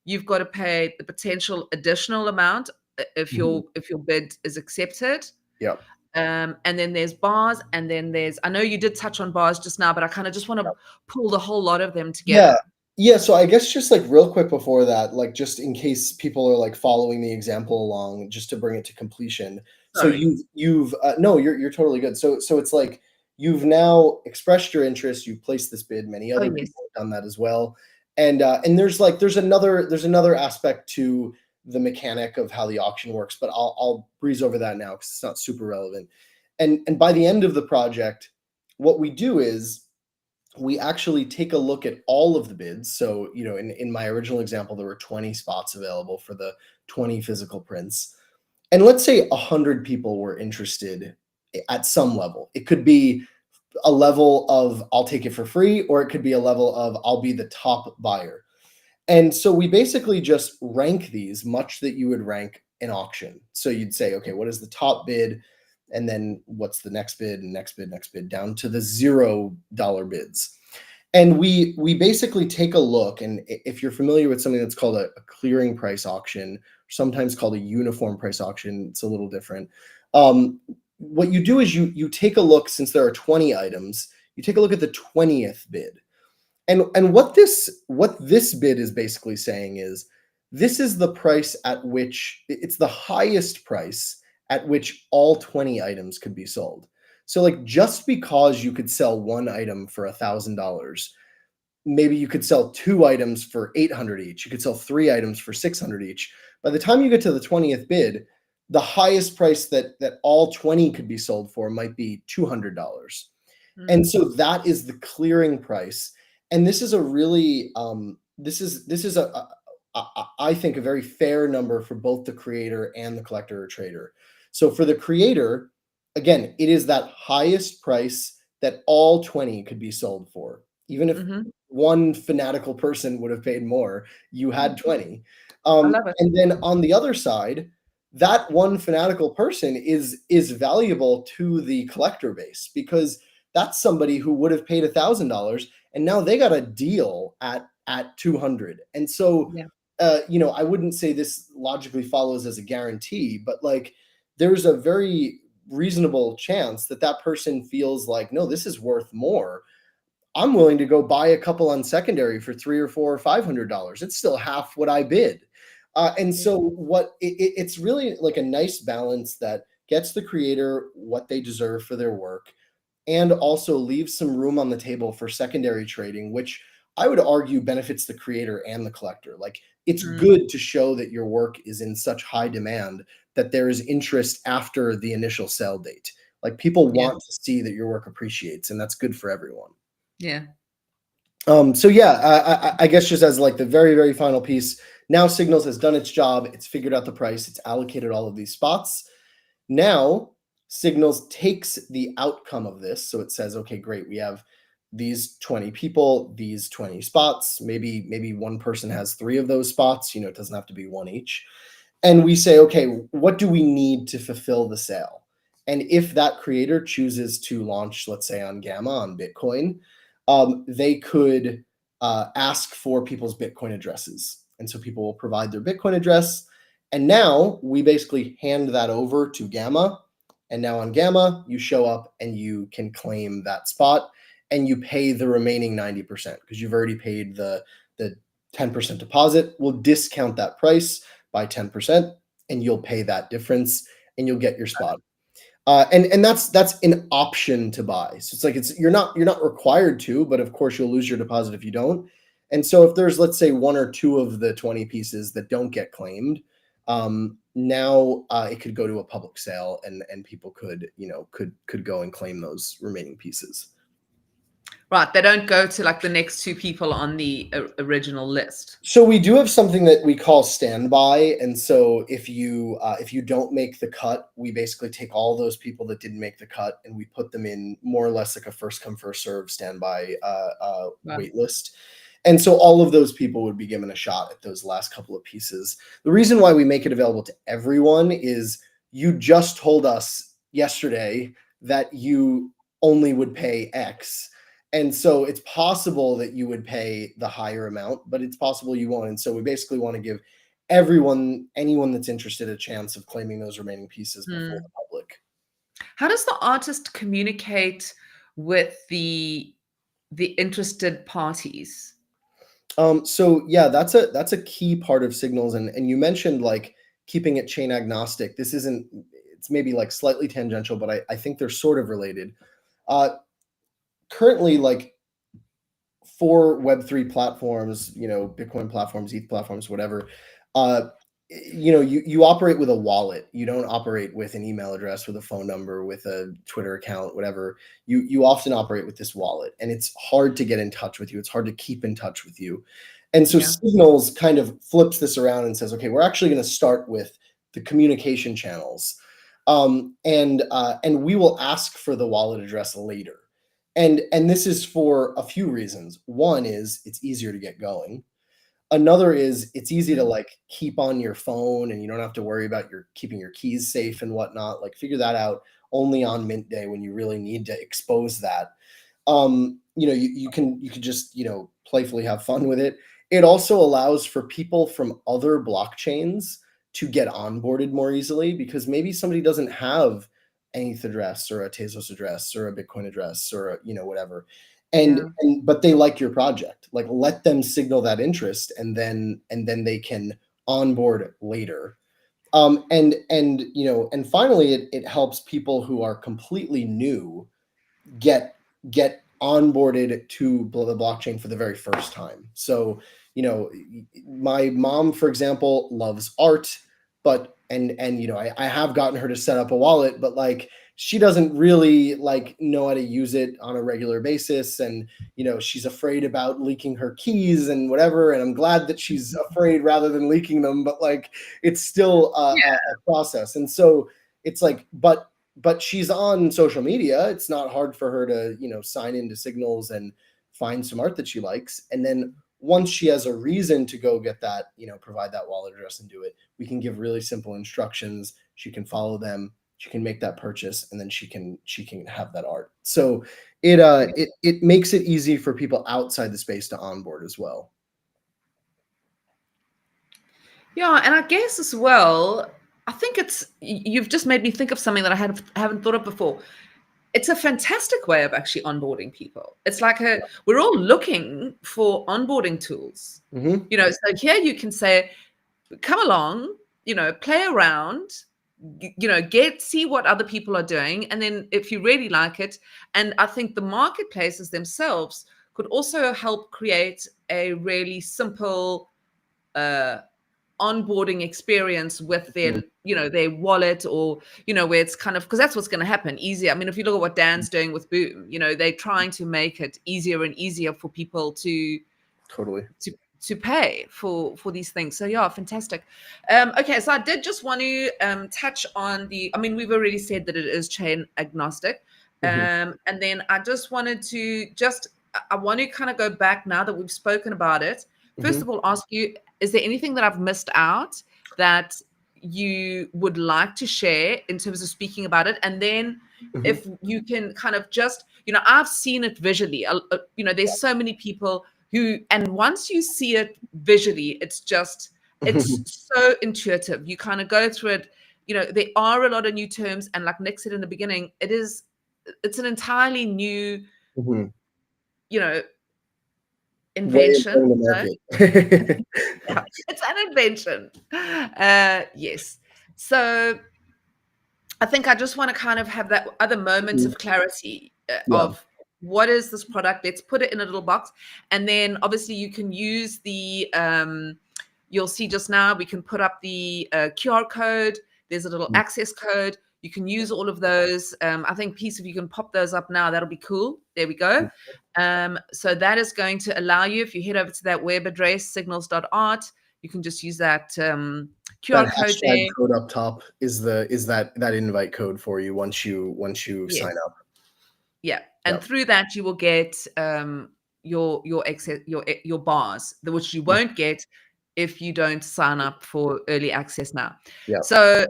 You've got to pay the potential additional amount if Mhm. your bid is accepted. Yeah. And then there's bars, and then I know you did touch on bars just now, but I kind of just want to pull the whole lot of them Yeah. together. Yeah. So I guess just like real quick before that, like just in case people are like following the example along, just to bring it to completion. So Sorry. you've no, you're totally good. So it's like you've now expressed your interest. You've placed this bid. Many Oh, other yes. people have done that as well. And there's another aspect to the mechanic of how the auction works, but I'll breeze over that now because it's not super relevant. And by the end of the project, what we do is we actually take a look at all of the bids. So, in my original example, there were 20 spots available for the 20 physical prints. And let's say 100 people were interested at some level. It could be a level of I'll take it for free, or it could be a level of I'll be the top buyer. And so we basically just rank these much that you would rank an auction. So you'd say, okay, what is the top bid? And then what's the next bid and next bid down to the $0 bids. And we basically take a look, and if you're familiar with something that's called a clearing price auction, sometimes called a uniform price auction, it's a little different. What you do is you take a look, since there are 20 items, you take a look at the 20th bid. And what this bid is basically saying is this is the price at which it's the highest price at which all 20 items could be sold. So like just because you could sell one item for $1,000, maybe you could sell two items for 800 each. You could sell three items for 600 each. By the time you get to the 20th bid, the highest price that all 20 could be sold for might be $200. And so that is the clearing price. And this is a really this is I think a very fair number for both the creator and the collector or trader. So for the creator, again, it is that highest price that all 20 could be sold for. Even if Mhm. one fanatical person would have paid more. You had 20. I love it. And then on the other side, that one fanatical person is valuable to the collector base, because that's somebody who would have paid $1,000 and now they got a deal at 200. And so Yeah. I wouldn't say this logically follows as a guarantee, but like there's a very reasonable chance that that person feels like, no, this is worth more. I'm willing to go buy a couple on secondary for $300 or $400 or $500. It's still half what I bid. And so it's really like a nice balance that gets the creator what they deserve for their work, and also leaves some room on the table for secondary trading, which I would argue benefits the creator and the collector. Like, it's good to show that your work is in such high demand that there is interest after the initial sell date. Like, people want to see that your work appreciates, and that's good for everyone. Yeah. So yeah, I guess just as like the very, very final piece, now Signals has done its job. It's figured out the price. It's allocated all of these spots. Now Signals takes the outcome of this. So it says, okay, great. We have these 20 people, these 20 spots. Maybe one person has 3 of those spots. It doesn't have to be one each. And we say, okay, what do we need to fulfill the sale? And if that creator chooses to launch, let's say on Gamma, on Bitcoin, they could ask for people's Bitcoin addresses. And so people will provide their Bitcoin address. And now we basically hand that over to Gamma. And now on Gamma, you show up and you can claim that spot, and you pay the remaining 90% because you've already paid the 10% deposit. We'll discount that price by 10%, and you'll pay that difference and you'll get your spot. And that's an option to buy. So it's like you're not required to, but of course you'll lose your deposit if you don't. And so if there's, let's say, 1 or 2 of the 20 pieces that don't get claimed, now it could go to a public sale, and people could go and claim those remaining pieces. Right, they don't go to like the next 2 people on the original list. So we do have something that we call standby, and so if you don't make the cut, we basically take all those people that didn't make the cut and we put them in more or less like a first come first serve standby wait list. And so all of those people would be given a shot at those last couple of pieces. The reason why we make it available to everyone is you just told us yesterday that you only would pay X. And so it's possible that you would pay the higher amount, but it's possible you won't. And so we basically want to give anyone that's interested, a chance of claiming those remaining pieces before the public. How does the artist communicate with the interested parties? So yeah, that's a key part of Signals. And you mentioned like keeping it chain agnostic. It's maybe like slightly tangential, but I think they're sort of related. Currently, like for Web3 platforms, Bitcoin platforms, ETH platforms, whatever, you operate with a wallet. You don't operate with an email address, with a phone number, with a Twitter account, whatever. You often operate with this wallet, and it's hard to get in touch with you. It's hard to keep in touch with you. And so Signals kind of flips this around and says, okay, we're actually going to start with the communication channels. And we will ask for the wallet address later. And this is for a few reasons. One is it's easier to get going. Another is it's easy to like keep on your phone, and you don't have to worry about keeping your keys safe and whatnot. Like, figure that out only on mint day when you really need to expose that. You could just playfully have fun with it. It also allows for people from other blockchains to get onboarded more easily, because maybe somebody doesn't have an ETH address or a Tezos address or a Bitcoin address or whatever, but they like your project. Like, let them signal that interest, and then they can onboard later. And finally, it helps people who are completely new get onboarded to the blockchain for the very first time. So my mom, for example, loves art, but I have gotten her to set up a wallet, but like, she doesn't really like know how to use it on a regular basis, and she's afraid about leaking her keys and whatever, and I'm glad that she's afraid rather than leaking them, but like, it's still a process. And so it's like, but she's on social media. It's not hard for her to sign into Signals and find some art that she likes, and then once she has a reason to go get that, provide that wallet address and do it, we can give really simple instructions. She can follow them, she can make that purchase, and then she can have that art. So it makes it easy for people outside the space to onboard as well. Yeah, and I guess as well, I think you've just made me think of something that I haven't thought of before. It's a fantastic way of actually onboarding people. It's like we're all looking for onboarding tools. Mm-hmm. So here you can say, come along, play around, see what other people are doing. And then if you really like it, and I think the marketplaces themselves could also help create a really simple onboarding experience with their their wallet, or where it's kind of, because that's what's going to happen easier. I mean, if you look at what Dan's doing with Boom, they're trying to make it easier and easier for people to pay for these things. So yeah, fantastic. Okay, so I did just want to touch on we've already said that it is chain agnostic, and then I just wanted to I want to kind of go back now that we've spoken about it. First of all, ask you, is there anything that I've missed out that you would like to share in terms of speaking about it? And then if you can kind of just, I've seen it visually. There's so many people and once you see it visually, it's so intuitive. You kind of go through it. There are a lot of new terms. And like Nick said in the beginning, it's an entirely new, invention. Yeah, it's an invention. Yes. So I think I just want to kind of have that other moment of clarity of what is this product. Let's put it in a little box. And then obviously you can use the, you'll see just now, we can put up the QR code. There's a little access code. You can use all of those. I think, Peace, if you can pop those up now, that'll be cool. There we go. So that is going to allow you, if you head over to that web address, signals.art, you can just use that QR code there. Code up top is that invite code for you once you sign up. Yeah, and through that you will get your access, your bars, which you won't get if you don't sign up for early access now. Yeah. So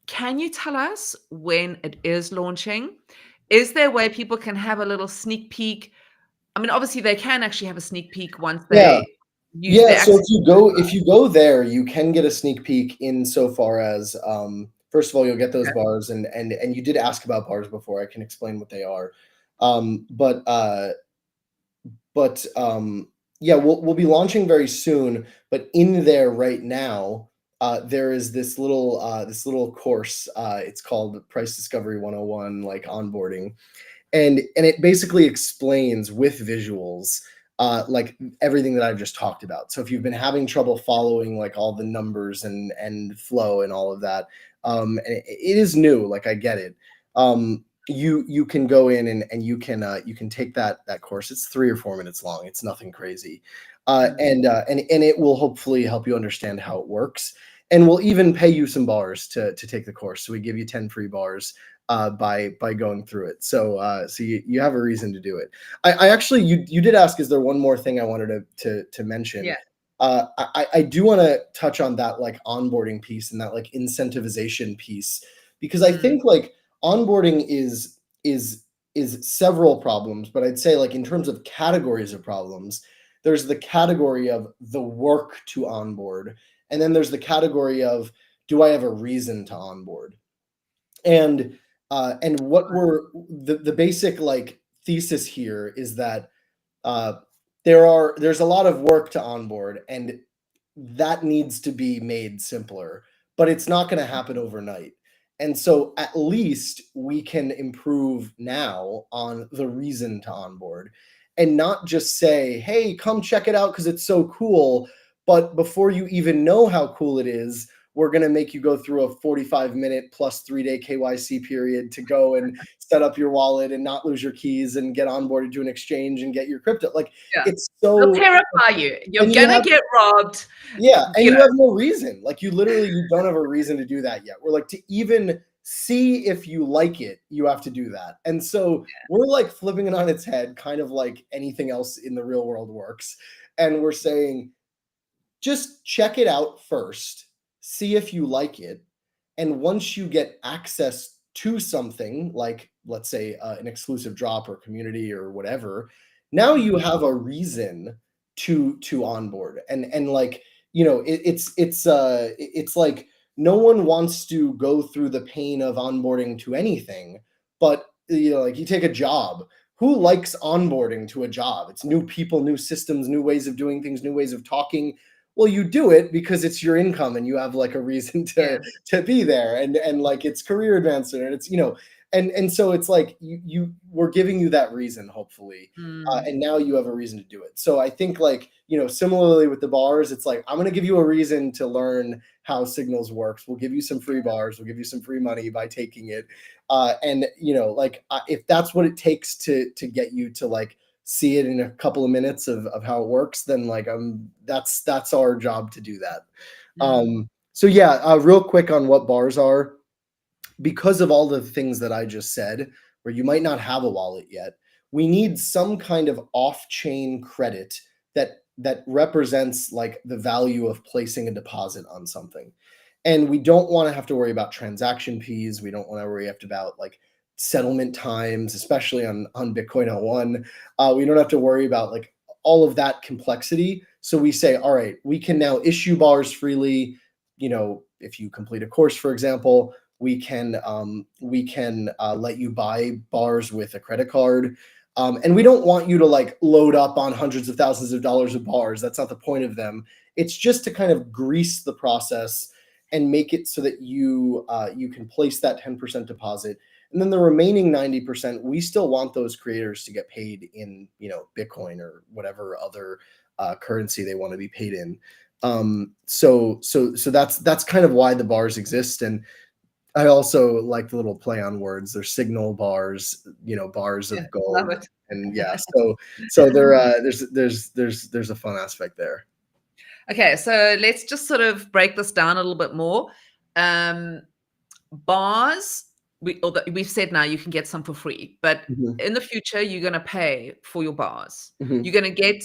can you tell us when it is launching? Is there a way people can have a little sneak peek? I mean, obviously they can actually have a sneak peek once they use their so if you go there, you can get a sneak peek insofar as first of all, you'll get those bars, and you did ask about bars before. I can explain what they are. We'll be launching very soon, but in there right now, there is this little course. It's called Price Discovery 101, like onboarding. And it basically explains with visuals like everything that I've just talked about. So if you've been having trouble following like all the numbers and flow and all of that, and it is new, like I get it. You can go in and you can take that course. It's 3 or 4 minutes long. It's nothing crazy, and it will hopefully help you understand how it works. And we'll even pay you some bars to take the course. So we give you 10 free bars by going through it. So you have a reason to do it. I actually, you did ask, is there one more thing I wanted to mention? Yeah. I do want to touch on that like onboarding piece and that like incentivization piece, because I think like onboarding is several problems, but I'd say like in terms of categories of problems, there's the category of the work to onboard, and then there's the category of, do I have a reason to onboard? And what the basic like thesis here is that there's a lot of work to onboard, and that needs to be made simpler, but it's not going to happen overnight. And so at least we can improve now on the reason to onboard, and not just say, hey, come check it out because it's so cool. But before you even know how cool it is, we're going to make you go through a 45-minute plus 3-day KYC period to go and set up your wallet and not lose your keys and get onboarded to an exchange and get your crypto. Like it's so they'll terrify you. You're going to get robbed. Yeah. And you have no reason. Like you don't have a reason to do that yet. We're like, to even see if you like it, you have to do that. And so we're like flipping it on its head, kind of like anything else in the real world works. And we're saying, just check it out first, see if you like it. And once you get access to something like, let's say, an exclusive drop or community or whatever, now you have a reason to onboard. And like, it's like no one wants to go through the pain of onboarding to anything, but like you take a job. Who likes onboarding to a job? It's new people, new systems, new ways of doing things, new ways of talking. Well, you do it because it's your income and you have like a reason to be there, and like it's career advancement, and it's and so it's like we're giving you that reason, hopefully, and now you have a reason to do it. So I think like similarly with the bars, it's like, I'm going to give you a reason to learn how Signals works. We'll give you some free bars, we'll give you some free money by taking it, and like if that's what it takes to get you to like see it in a couple of minutes of how it works, then like that's our job to do that. So yeah, real quick on what bars are, because of all the things that I just said, where you might not have a wallet yet, we need some kind of off-chain credit that represents like the value of placing a deposit on something. And we don't want to have to worry about transaction fees. We don't want to worry about like settlement times, especially on Bitcoin L1. We don't have to worry about like all of that complexity. So we say, all right, we can now issue bars freely. If you complete a course, for example, we can let you buy bars with a credit card. And we don't want you to like load up on hundreds of thousands of dollars of bars. That's not the point of them. It's just to kind of grease the process and make it so that you can place that 10% deposit. And then the remaining 90%, we still want those creators to get paid in, Bitcoin or whatever other currency they want to be paid in. So that's kind of why the bars exist. And I also like the little play on words. They're signal bars, bars of gold. Love it. And yeah, so there's a fun aspect there. Okay, so let's just sort of break this down a little bit more. Bars, we've said now you can get some for free, but in the future you're going to pay for your bars. You're going to get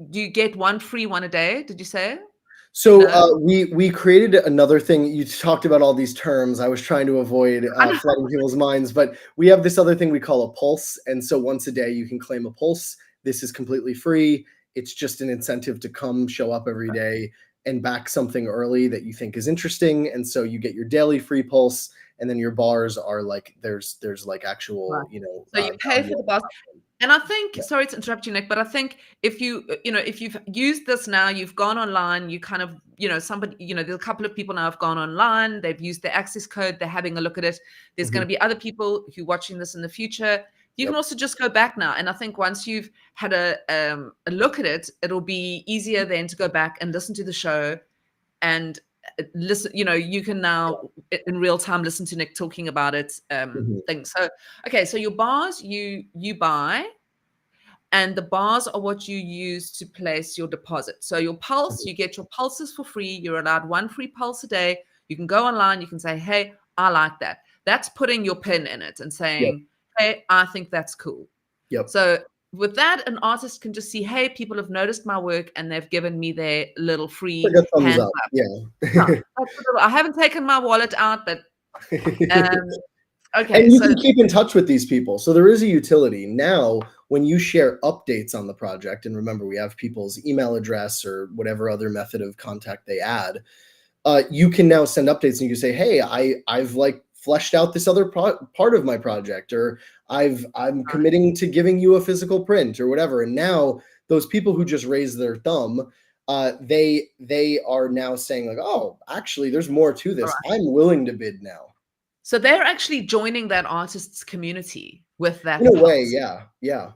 you get one free one a day. Did you say? So we created another thing. You talked about all these terms. I was trying to avoid flooding people's minds, but we have this other thing we call a pulse. And so once a day you can claim a pulse. This is completely free. It's just an incentive to come show up every day and back something early that you think is interesting. And so you get your daily free pulse, and then your bars are like there's like actual, So you pay for the bars. And I think, sorry to interrupt you, Nick, but I think if if you've used this now, you've gone online, you kind of, somebody, there's a couple of people now have gone online, they've used the access code, they're having a look at it. There's going to be other people who are watching this in the future. You can also just go back now. And I think once you've had a look at it, it'll be easier then to go back and listen to the show and listen, you can now in real time listen to Nick talking about it, things. So, okay, so your bars you buy, and the bars are what you use to place your deposit. So your pulse, you get your pulses for free. You're allowed one free pulse a day. You can go online, you can say, hey, I like that. That's putting your pin in it and saying, hey, I think that's cool. So with that, an artist can just see, hey, people have noticed my work and they've given me their little free like a thumbs hands up. up. I haven't taken my wallet out, but okay. And you can keep in touch with these people. So there is a utility. Now, when you share updates on the project, and remember, we have people's email address or whatever other method of contact they add, you can now send updates and you can say, hey, I've like fleshed out this other part of my project, or I'm committing to giving you a physical print or whatever. And now those people who just raised their thumb, they are now saying like, oh, actually, there's more to this. I'm willing to bid now. So they're actually joining that artist's community with that. In a way, yeah.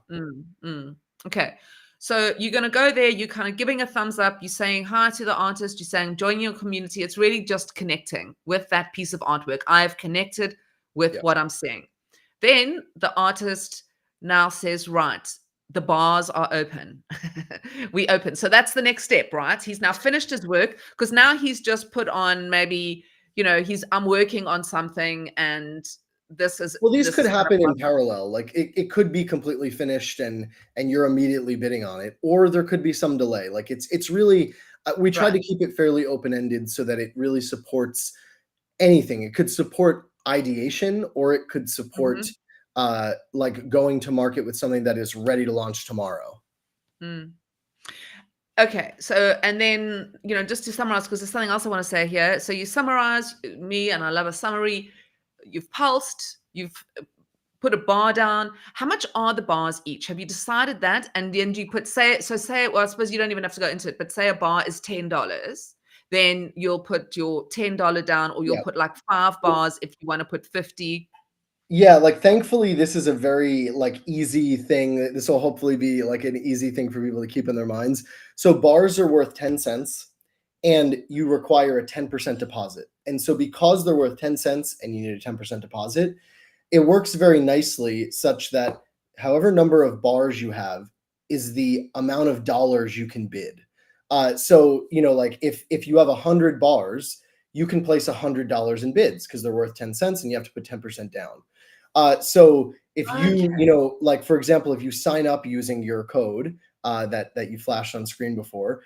Okay. So you're going to go there, you're kind of giving a thumbs up, you're saying hi to the artist, you're saying join your community. It's really just connecting with that piece of artwork. I've connected with what I'm seeing. Then the artist now says, right, the bars are open. We open. So that's the next step, right? He's now finished his work, because now he's just put on maybe, I'm working on something, and this is Well, these this could is kind of happen my in parallel. Like it could be completely finished and you're immediately bidding on it, or there could be some delay. Like it's really we tried right. to keep it fairly open-ended so that it really supports anything. It could support ideation, or it could support Mhm. like going to market with something that is ready to launch tomorrow. Mm. Okay, so and then just to summarize, because there's something else I want to say here. So you summarize me, and I love a summary. You've pulsed. You've put a bar down. How much are the bars each? Have you decided that? And then do you say, well, I suppose you don't even have to go into it, but say a bar is $10, then you'll put your $10 down, or you'll Yeah. put like 5 bars if you want to put 50. Yeah, like thankfully this is a very like easy thing. This will hopefully be like an easy thing for people to keep in their minds. So bars are worth 10 cents and you require a 10% deposit. And so because they're worth 10 cents and you need a 10% deposit, it works very nicely such that however number of bars you have is the amount of dollars you can bid. So like if you have 100 bars, you can place $100 in bids because they're worth 10 cents and you have to put 10% down. So if Okay. like for example, if you sign up using your code that you flashed on screen before,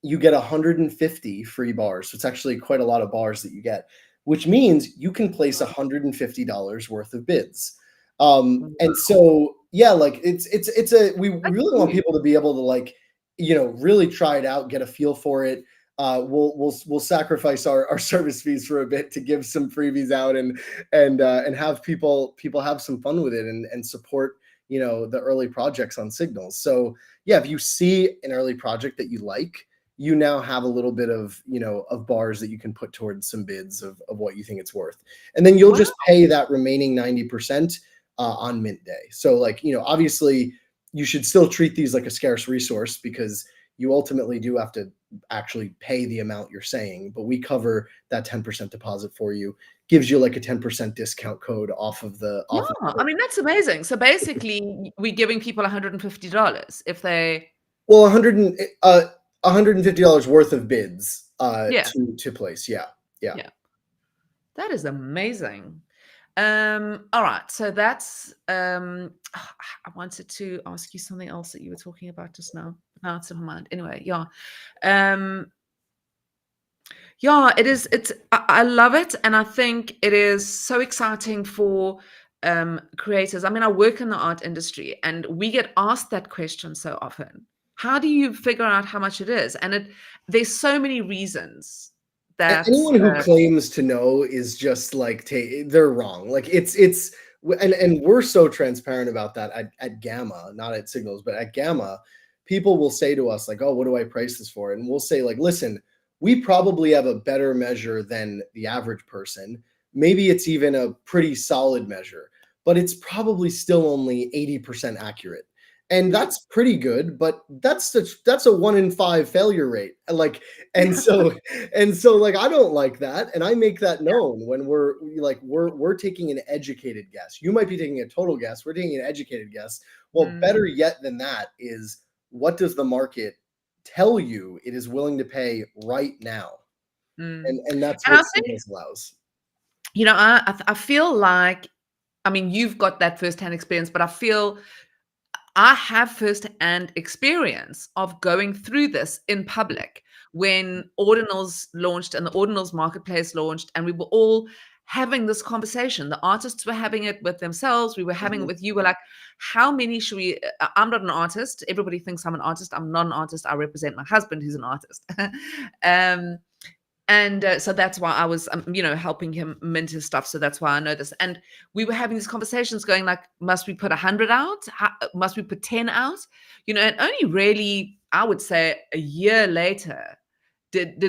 you get 150 free bars. So it's actually quite a lot of bars that you get, which means you can place $150 worth of bids. And so yeah, like we That's really want huge. people to be able to like really try it out, get a feel for it. We'll sacrifice our service fees for a bit to give some freebies out and have people have some fun with it and support the early projects on Signals. So yeah, if you see an early project that you like, you now have a little bit of of bars that you can put towards some bids of what you think it's worth, and then you'll Wow. just pay that remaining 90% on mint day. So like obviously you should still treat these like a scarce resource because you ultimately do have to actually pay the amount you're saying, but we cover that 10% deposit for you. Gives you like a 10% discount code off of the Yeah, off of I mean, that's amazing. So basically, we're giving people $150 if they, well, 150 dollars worth of bids yeah, to place. Yeah. Yeah. yeah. That is amazing. All right. So that's I wanted to ask you something else that you were talking about just now. Now it's in my mind. Anyway, yeah. Um, yeah, it is. I love it, and I think it is so exciting for creators. I mean, I work in the art industry, and we get asked that question so often. How do you figure out how much it is? And there's so many reasons that Anyone who claims to know is just like they're wrong. Like it's and we're so transparent about that at Gamma, not at Signals, but at Gamma, people will say to us like, "Oh, what do I price this for?" And we'll say like, "Listen, we probably have a better measure than the average person. Maybe it's even a pretty solid measure, but it's probably still only 80% accurate." And yeah, that's pretty good, but that's a 1 in 5 failure rate. Like, and so like I don't like that, and I make that known when we're taking an educated guess. You might be taking a total guess. We're taking an educated guess. Well, mm, better yet than that is what does the market tell you it is willing to pay right now, mm. and that's And I what think Signals allows. I feel like, I mean, you've got that firsthand experience, but I feel I have firsthand experience of going through this in public when Ordinals launched and the Ordinals marketplace launched, and we were all having this conversation. The artists were having it with themselves. We were having it Mhm. with you. We're like, how many should we? I'm not an artist. Everybody thinks I'm an artist. I'm not an artist. I represent my husband, who's an artist. um, and so that's why I was, helping him mint his stuff. So that's why I know this. And we were having these conversations going like, must we put 100 out? Must we put 10 out? And only really, I would say a year later, did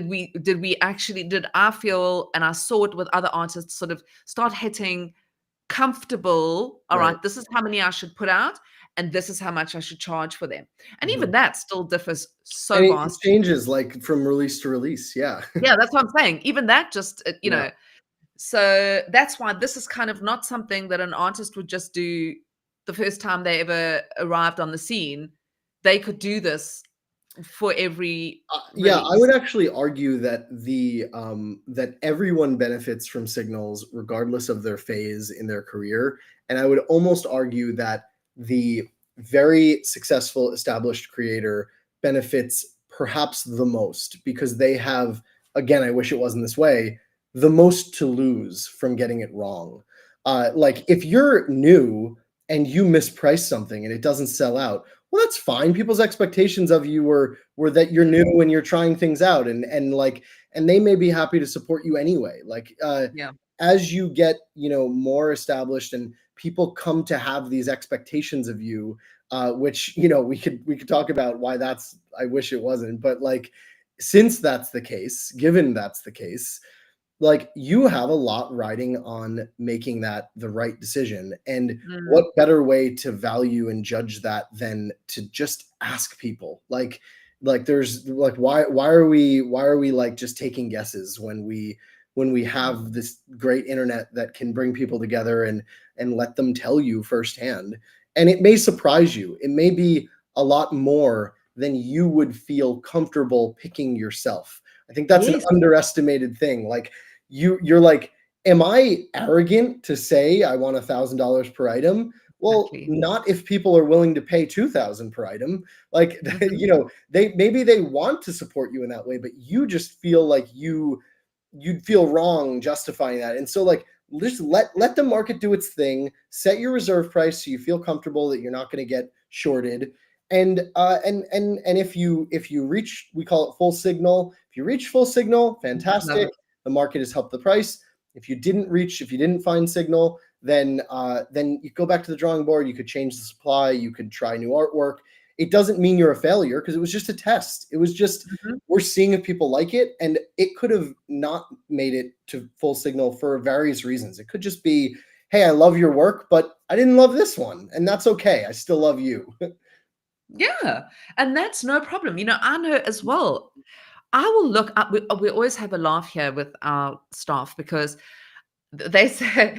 I feel, and I saw it with other artists sort of start hitting comfortable, all Right. right, this is how many I should put out, and this is how much I should charge for them. And even Mhm. that still differs And so it vastly. changes like from release to release. Yeah. Yeah, that's what I'm saying. Even that just, Yeah. so that's why this is kind of not something that an artist would just do the first time they ever arrived on the scene. They could do this for every Yeah, I release? would actually argue that that everyone benefits from signals regardless of their phase in their career, and I would almost argue that the very successful established creator benefits perhaps the most because they have, again, I wish it wasn't this way, the most to lose from getting it wrong. Like if you're new and you misprice something and it doesn't sell out, well, that's fine. People's expectations of you were that you're new and you're trying things out, and like, and they may be happy to support you anyway. Like, Yeah. as you get, more established and people come to have these expectations of you, which, we could talk about why that's, I wish it wasn't, but like, since that's the case, given that's the case, like you have a lot riding on making that the right decision. And Mm. what better way to value and judge that than to just ask people? Like there's like why are we like just taking guesses when we have this great internet that can bring people together and let them tell you firsthand. And it may surprise you. It may be a lot more than you would feel comfortable picking yourself. I think that's an Yes, underestimated thing. Like you're like, am I arrogant to say I want $1,000 per item? Well, exactly. not if people are willing to pay 2,000 per item. Like, Mhm. they want to support you in that way, but you just feel like you'd feel wrong justifying that. And so like, just let the market do its thing. Set your reserve price so you feel comfortable that you're not going to get shorted. And if you reach, we call it full signal. If you reach full signal, Love fantastic. it. The market has helped the price. If you didn't find signal, then you go back to the drawing board. You could change the supply. You could try new artwork. It doesn't mean you're a failure because it was just a test. It was just, Mhm. we're seeing if people like it, and it could have not made it to full signal for various reasons. It could just be, hey, I love your work, but I didn't love this one, and that's okay. I still love you. Yeah, and that's no problem. I know as well. I will look up. We always have a laugh here with our staff because they say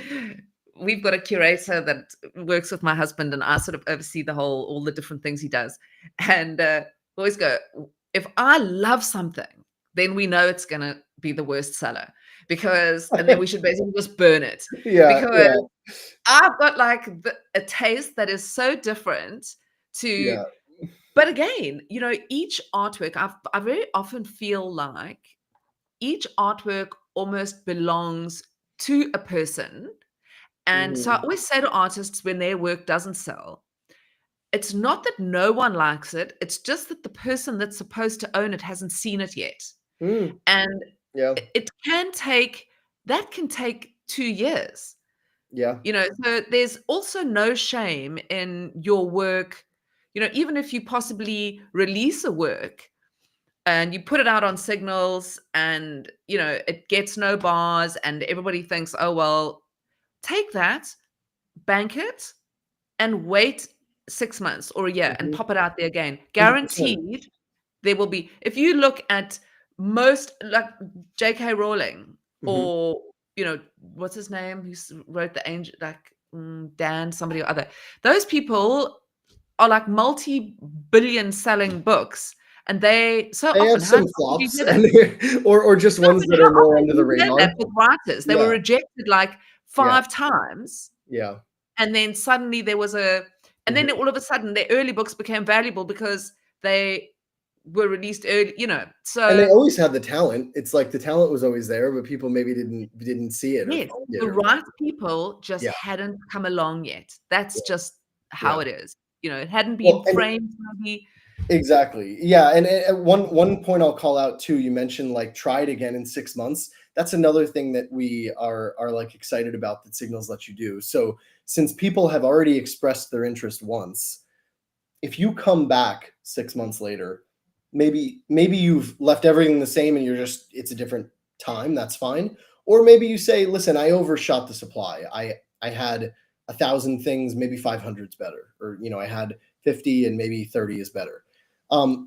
we've got a curator that works with my husband, and I sort of oversee all the different things he does. And we always go, if I love something, then we know it's going to be the worst seller and then we should basically just burn it Yeah, because yeah, I've got like a taste that is so different to. yeah. But again, each artwork, I very often feel like each artwork almost belongs to a person. And so I Mhm. always say to artists when their work doesn't sell, it's not that no one likes it, it's just that the person that's supposed to own it hasn't seen it yet. Mm, And yeah, that can take 2 years. yeah. So there's also no shame in your work. Even if you possibly release a work and you put it out on signals and it gets no bars and everybody thinks, oh well, take that, bank it, and wait 6 months or a year and Mhm. pop it out there again. 100%. Guaranteed there will be. If you look at most, like, J.K. Rowling, Mhm. or what's his name, who wrote the angel, like, Dan somebody or other, those people are like multi-billion selling books, and they so They have often, how some do you think he flops did it? and or just No, ones but that how are more often under do the you hear radar. that with writers? They were Yeah, rejected like yeah, 5 times, yeah. and then suddenly and then Mhm. all of a sudden their early books became valuable because they were released early, And they so always had the talent. It's like the talent was always there, but people maybe didn't see it or yes, find it the or right people just yeah, hadn't come along yet. That's just yeah. how it is. It hadn't been Well, and framed maybe. exactly. Yeah, and one point I'll call out too, you mentioned like try it again in 6 months. That's another thing that we are like excited about that Signals let you do. So since people have already expressed their interest once, if you come back 6 months later, maybe you've left everything the same and it's a different time, that's fine. Or maybe you say, listen, I overshot the supply. I had 1,000 things, maybe 500's better, or I had 50 and maybe 30 is better.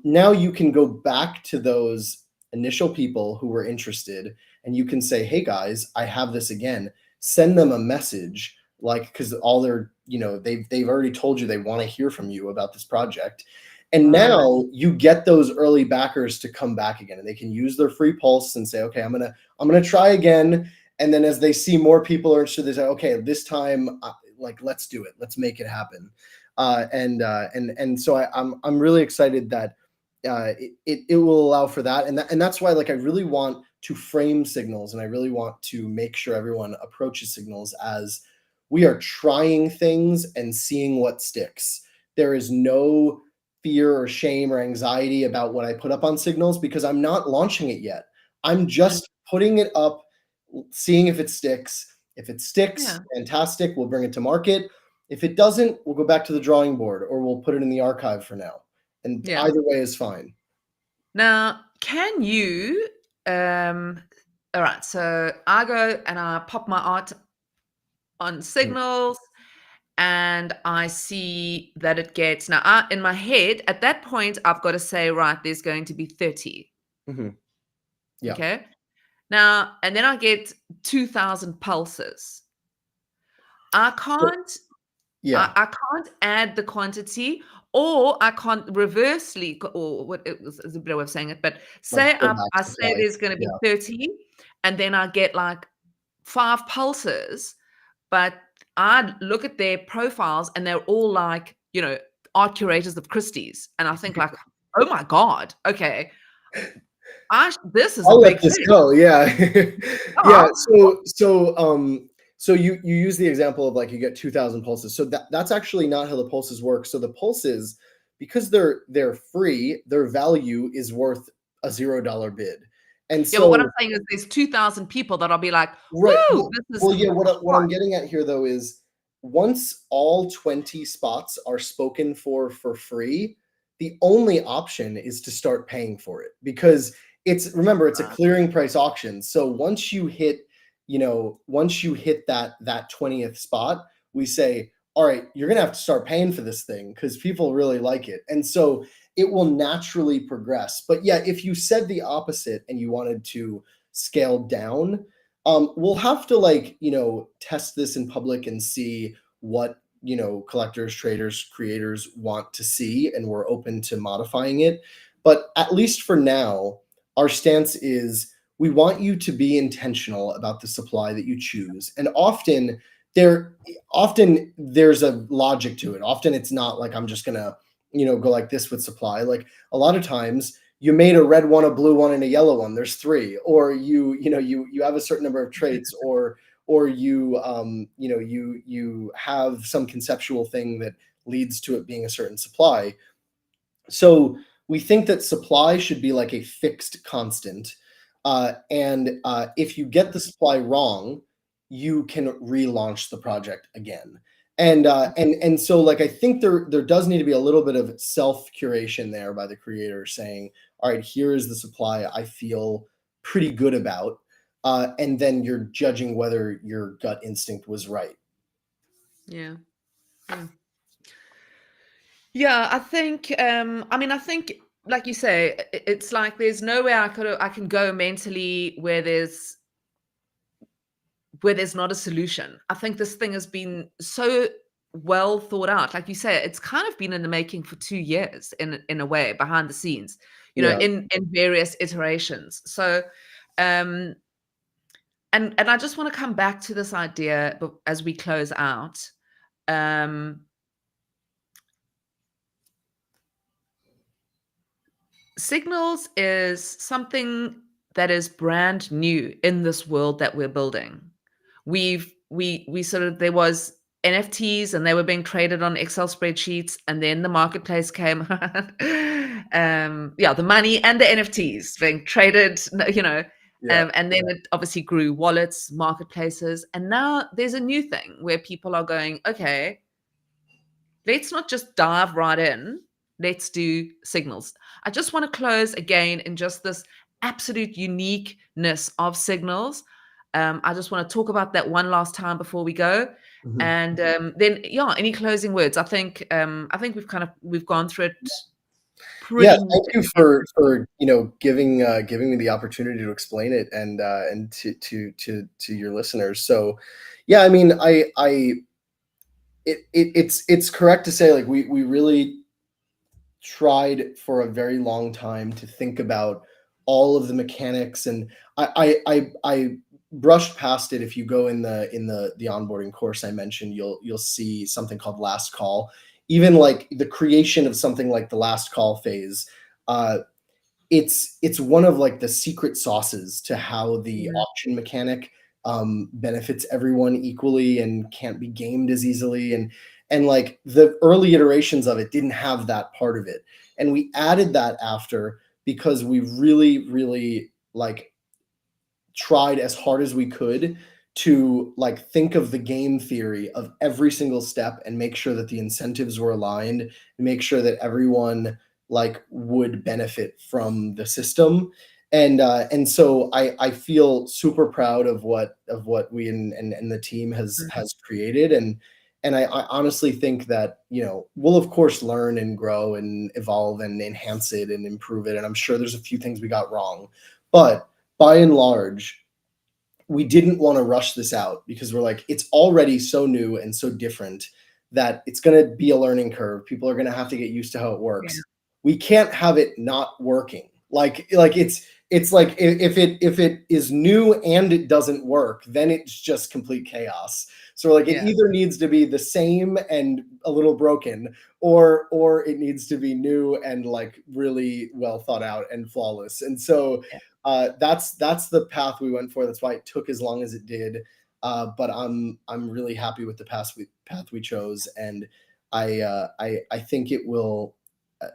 Now you can go back to those initial people who were interested, and you can say, hey guys, I have this again. Send them a message, like, because all they've already told you they want to hear from you about this project, And Right. now you get those early backers to come back again, and they can use their free pulse and say, okay, I'm gonna try again. And then as they see more people are interested, they say, okay, this time, like, let's do it, let's make it happen. And so I'm really excited that it will allow for that, and that's why, like, I really want to frame signals, and I really want to make sure everyone approaches signals as we are trying things and seeing what sticks. There is no fear or shame or anxiety about what I put up on signals because I'm not launching it yet. I'm just putting it up, seeing if it sticks. If it sticks, fantastic, we'll bring it to market. If it doesn't, we'll go back to the drawing board, or we'll put it in the archive for now. And either way is fine. Now, can you, all right, so I go and I pop my art on signals and I see that it gets, now in my head, at that point, I've got to say, right, there's going to be 30. Mm-hmm. Yeah. Okay. Now, and then I get 2,000 pulses. I can't, I can't add the quantity, or I can't reversely, or what it was a better way of saying it, but say I say there's going to be 30, and then I get like 5 pulses, but I look at their profiles and they're all like, art curators of Christie's. And I think like, oh my God, okay. This is I'll a let big this thing. go. Yeah. Yeah. Oh. So you use the example of, like, you get 2,000 pulses. So that's actually not how the pulses work. So the pulses, because they're free, their value is worth a $0 bid. And Yeah, but what I'm so, saying is there's 2,000 people that'll be like, right. woo, this is Well, yeah, what hot. I'm getting at here, though, is once all 20 spots are spoken for free, the only option is to start paying for it, because remember, it's a clearing price auction. So once you hit that 20th spot, we say, all right, you're going to have to start paying for this thing because people really like it. And so it will naturally progress. But yeah, if you said the opposite and you wanted to scale down, we'll have to test this in public and see what collectors, traders, creators want to see, and we're open to modifying it. But at least for now, our stance is we want you to be intentional about the supply that you choose. And often there's a logic to it. Often it's not like I'm just gonna go like this with supply. Like, a lot of times you made a red one, a blue one, and a yellow one. There's 3, or you have a certain number of traits, or you have some conceptual thing that leads to it being a certain supply. So we think that supply should be like a fixed constant. And if you get the supply wrong, you can relaunch the project again. And so, like, I think there does need to be a little bit of self curation there by the creator, saying, all right, here is the supply I feel pretty good about, and then you're judging whether your gut instinct was right. Yeah. Yeah, I think, I think, like you say, it's like there's nowhere I can go mentally where there's not a solution. I think this thing has been so well thought out. Like you say, it's kind of been in the making for 2 years in a way, behind the scenes, Yeah. in various iterations. So, and I just want to come back to this idea, but as we close out, Signals is something that is brand new in this world that we're building. We sort of, there was NFTs and they were being traded on Excel spreadsheets, and then the marketplace came. The money and the NFTs being traded, and then it obviously grew wallets, marketplaces, and now there's a new thing where people are going, okay, let's not just dive right in. Let's do signals. I just want to close again in just this absolute uniqueness of signals. I just want to talk about that one last time before we go. Mhm. And then, any closing words? I think we've gone through it pretty. Yeah, thank you for giving me the opportunity to explain it, and to your listeners. So, yeah, I mean, it's correct to say, like, we really tried for a very long time to think about all of the mechanics, and I brushed past it. If you go in the onboarding course I mentioned, you'll see something called last call. Even like the creation of something like the last call phase, uh, it's one of like the secret sauces to how the Mm. auction mechanic benefits everyone equally and can't be gamed as easily. And like the early iterations of it didn't have that part of it, and we added that after because we really like tried as hard as we could to like think of the game theory of every single step and make sure that the incentives were aligned and make sure that everyone like would benefit from the system. And so I feel super proud of what we and the team Mm. has created. And I honestly think that, we'll of course learn and grow and evolve and enhance it and improve it, and I'm sure there's a few things we got wrong, but by and large, we didn't want to rush this out because we're like, it's already so new and so different that it's going to be a learning curve. People are going to have to get used to how it Yeah. works. We can't have it not working. Like it's like if it is new and it doesn't work, then it's just complete chaos. So like it Yeah. either needs to be the same and a little broken, or it needs to be new and like really well thought out and flawless. And so Yeah. that's the path we went for. That's why it took as long as it did. But I'm really happy with the path we chose, and I think it will. Uh,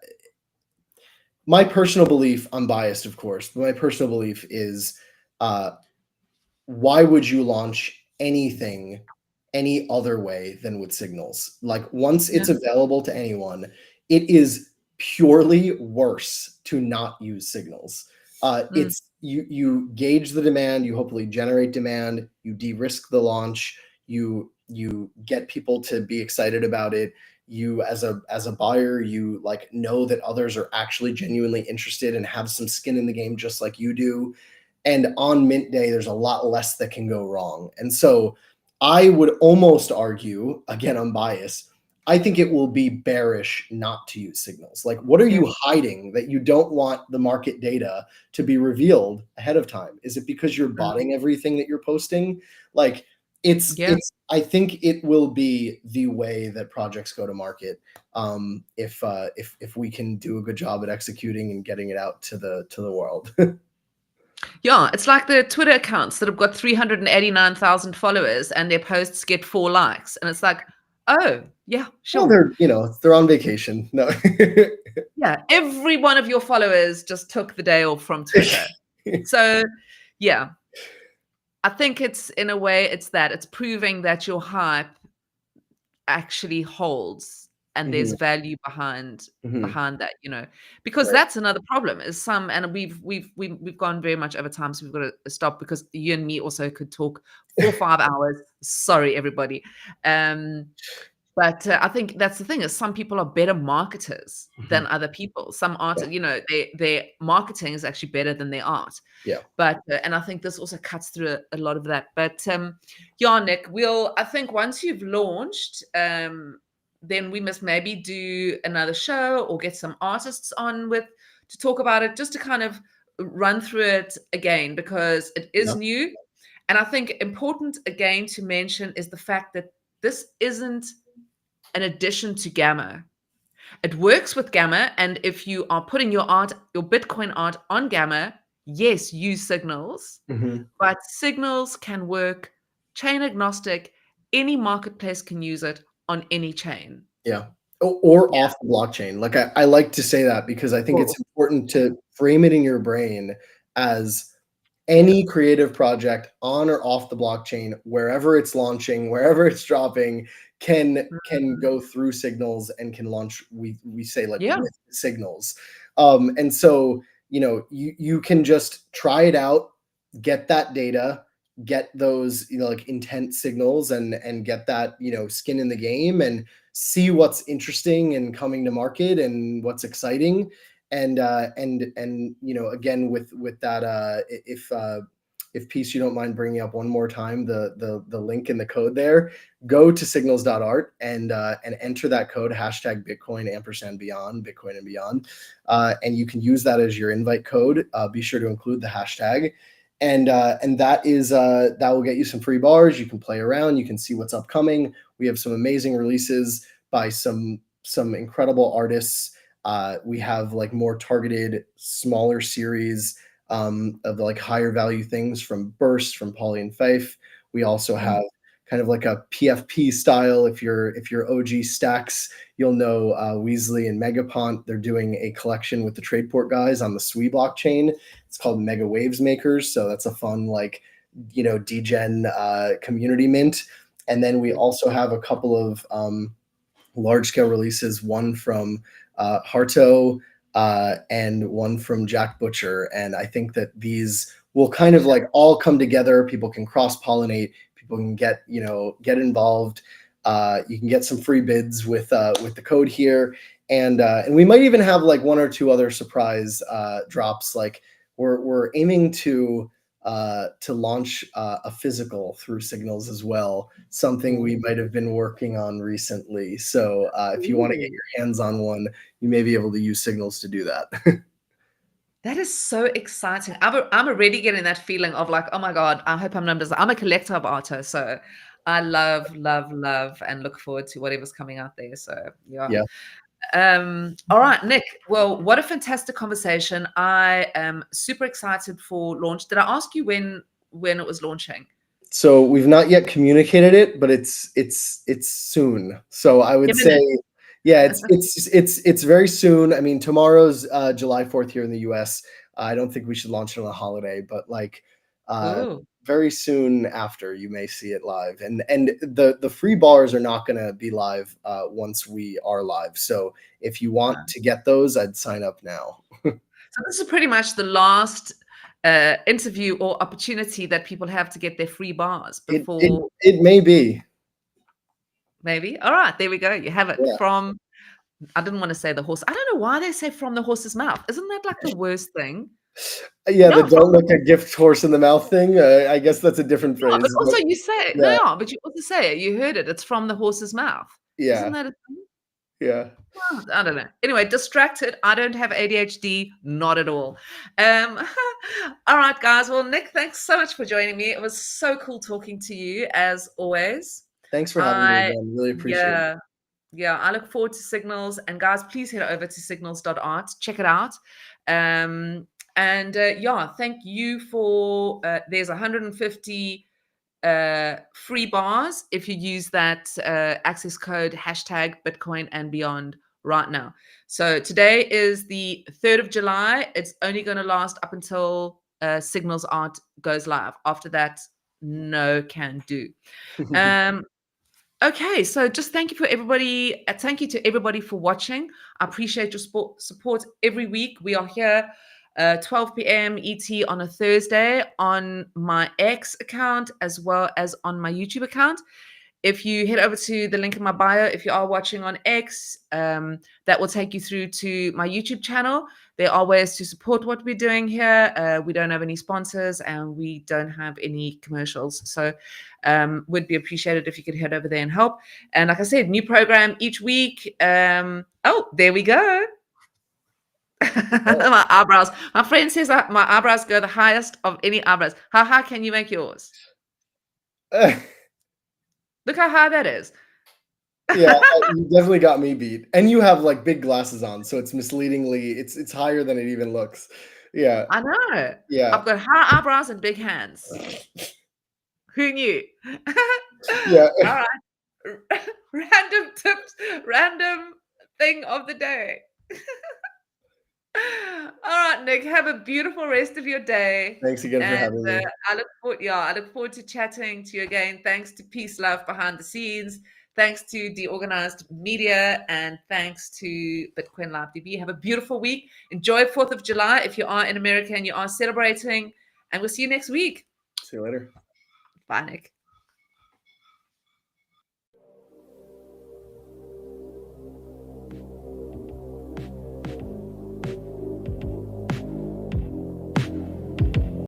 my personal belief, I'm biased, of course, but my personal belief is, uh, why would you launch anything any other way than with signals? Like once Yeah. it's available to anyone, it is purely worse to not use signals. Mm. It's you gauge the demand, you hopefully generate demand, you de-risk the launch, you get people to be excited about it. You as a buyer, you like know that others are actually genuinely interested and have some skin in the game just like you do. And on mint day, there's a lot less that can go wrong. And so I would almost argue, again, I'm biased, I think it will be bearish not to use signals. Like, what are Yeah. you hiding that you don't want the market data to be revealed ahead of time? Is it because you're Mm. botting everything that you're posting? Like, Yeah. I think it will be the way that projects go to market, if we can do a good job at executing and getting it out to the world. Yeah, it's like the Twitter accounts that have got 389,000 followers and their posts get 4 likes. And it's like, oh, yeah, Well, sure. they're on vacation. No. Yeah, every one of your followers just took the day off from Twitter. So, yeah, I think it's in a way, it's proving that your hype actually holds and there's Mhm, value behind mhm. that, because Right. that's another problem is and we've gone very much over time, so we've got to stop because you and me also could talk for 5 hours. Sorry, everybody. um but I think that's the thing is some people are better marketers than Mhm. other people. Some art, Yeah, their marketing is actually better than their art. yeah. But and I think this also cuts through a lot of that. But yeah, Nick, I think once you've launched, then we must maybe do another show or get some artists on with to talk about it, just to kind of run through it again because it is Yeah. new. And I think important again to mention is the fact that this isn't an addition to Gamma. It works with Gamma, and if you are putting your art, your Bitcoin art on Gamma, yes, use signals, Mhm. but signals can work chain agnostic. Any marketplace can use it on any chain. Yeah. Or Yeah, off the blockchain. Like I like to say that because I think cool. it's important to frame it in your brain as any creative project on or off the blockchain, wherever it's launching, wherever it's dropping, can Mhm. go through signals and can launch. We say like Yeah, with signals, and so you can just try it out, get that data, get those like intent signals, and get that skin in the game, and see what's interesting and coming to market and what's exciting. And again with that, if if Peace, you don't mind bringing up one more time the link in the code there, go to signals.art and enter that code hashtag Bitcoin ampersand beyond Bitcoin and beyond, and you can use that as your invite code. Be sure to include the hashtag, and that is that will get you some free bars. You can play around. You can see what's upcoming. We have some amazing releases by some incredible artists. We have like more targeted, smaller series of the like higher value things from Burst, from Polly and Faith. We also have kind of like a PFP style. If you're OG Stacks, you'll know Weasley and Megapont. They're doing a collection with the Tradeport guys on the Sui blockchain. It's called Mega Waves Makers. So that's a fun like degen community mint. And then we also have a couple of large scale releases. One from Harto, and one from Jack Butcher. And I think that these will kind of like all come together. People can cross-pollinate. People can get involved. You can get some free bids with the code here, and we might even have like one or two other surprise drops. Like we're aiming to launch a physical through Signals as well, something we might have been working on recently. So if you want to get your hands on one, you may be able to use Signals to do that. That is so exciting. I'm already getting that feeling of like, oh my God, I hope I'm numbers. I'm a collector of art, so I love, and look forward to whatever's coming out there. So yeah. All right, Nick. Well, what a fantastic conversation. I am super excited for launch. Did I ask you when it was launching? So we've not yet communicated it, but it's soon. So I would say, yeah, it's very soon. I mean, tomorrow's July 4th here in the US. I don't think we should launch it on a holiday, but like very soon after, you may see it live. And the free bars are not going to be live once we are live. So if you want to get those, I'd sign up now. So this is pretty much the last interview or opportunity that people have to get their free bars before. It may be. Maybe. All right, there we go. You have it from. I didn't want to say the horse. I don't know why they say from the horse's mouth. Isn't that like the worst thing? Yeah, the don't look a gift horse in the mouth thing. I guess that's a different phrase. But also you say it. No, but you also say it. You heard it. It's from the horse's mouth. Yeah. Isn't that a thing? Yeah. Oh, I don't know. Anyway, distracted. I don't have ADHD. Not at all. All right, guys. Well, Nick, thanks so much for joining me. It was so cool talking to you as always. Thanks for having me again. Really appreciate it. Yeah, I look forward to Signals. And guys, please head over to signals.art. Check it out. And thank you for there's 150 free bars if you use that access code hashtag Bitcoin and beyond right now. So today is the 3rd of July. It's only going to last up until Signals Art goes live. After that, no can do. Okay, so just thank you for everybody. Thank you to everybody for watching. I appreciate your support every week. We are here 12 p.m. ET on a Thursday on my X account as well as on my YouTube account. If you head over to the link in my bio, if you are watching on X, that will take you through to my YouTube channel. There are ways to support what we're doing here. We don't have any sponsors and we don't have any commercials. So would be appreciated if you could head over there and help. And like I said, new program each week. Oh, there we go. My eyebrows. My friend says that my eyebrows go the highest of any eyebrows. How high can you make yours? Look how high that is. Yeah, you definitely got me beat. And you have like big glasses on, so it's misleadingly, it's higher than it even looks. Yeah. I know. Yeah. I've got high eyebrows and big hands. Who knew? Yeah. All right. Random tips, random thing of the day. All right, Nick, have a beautiful rest of your day. Thanks again for having me. I look forward to chatting to you again. Thanks to Peace Love behind the scenes. Thanks to Deorganized Media, and thanks to Bitcoin Live TV. Have a beautiful week. Enjoy 4th of July if you are in America and you are celebrating. And we'll see you next week. See you later. Bye, Nick.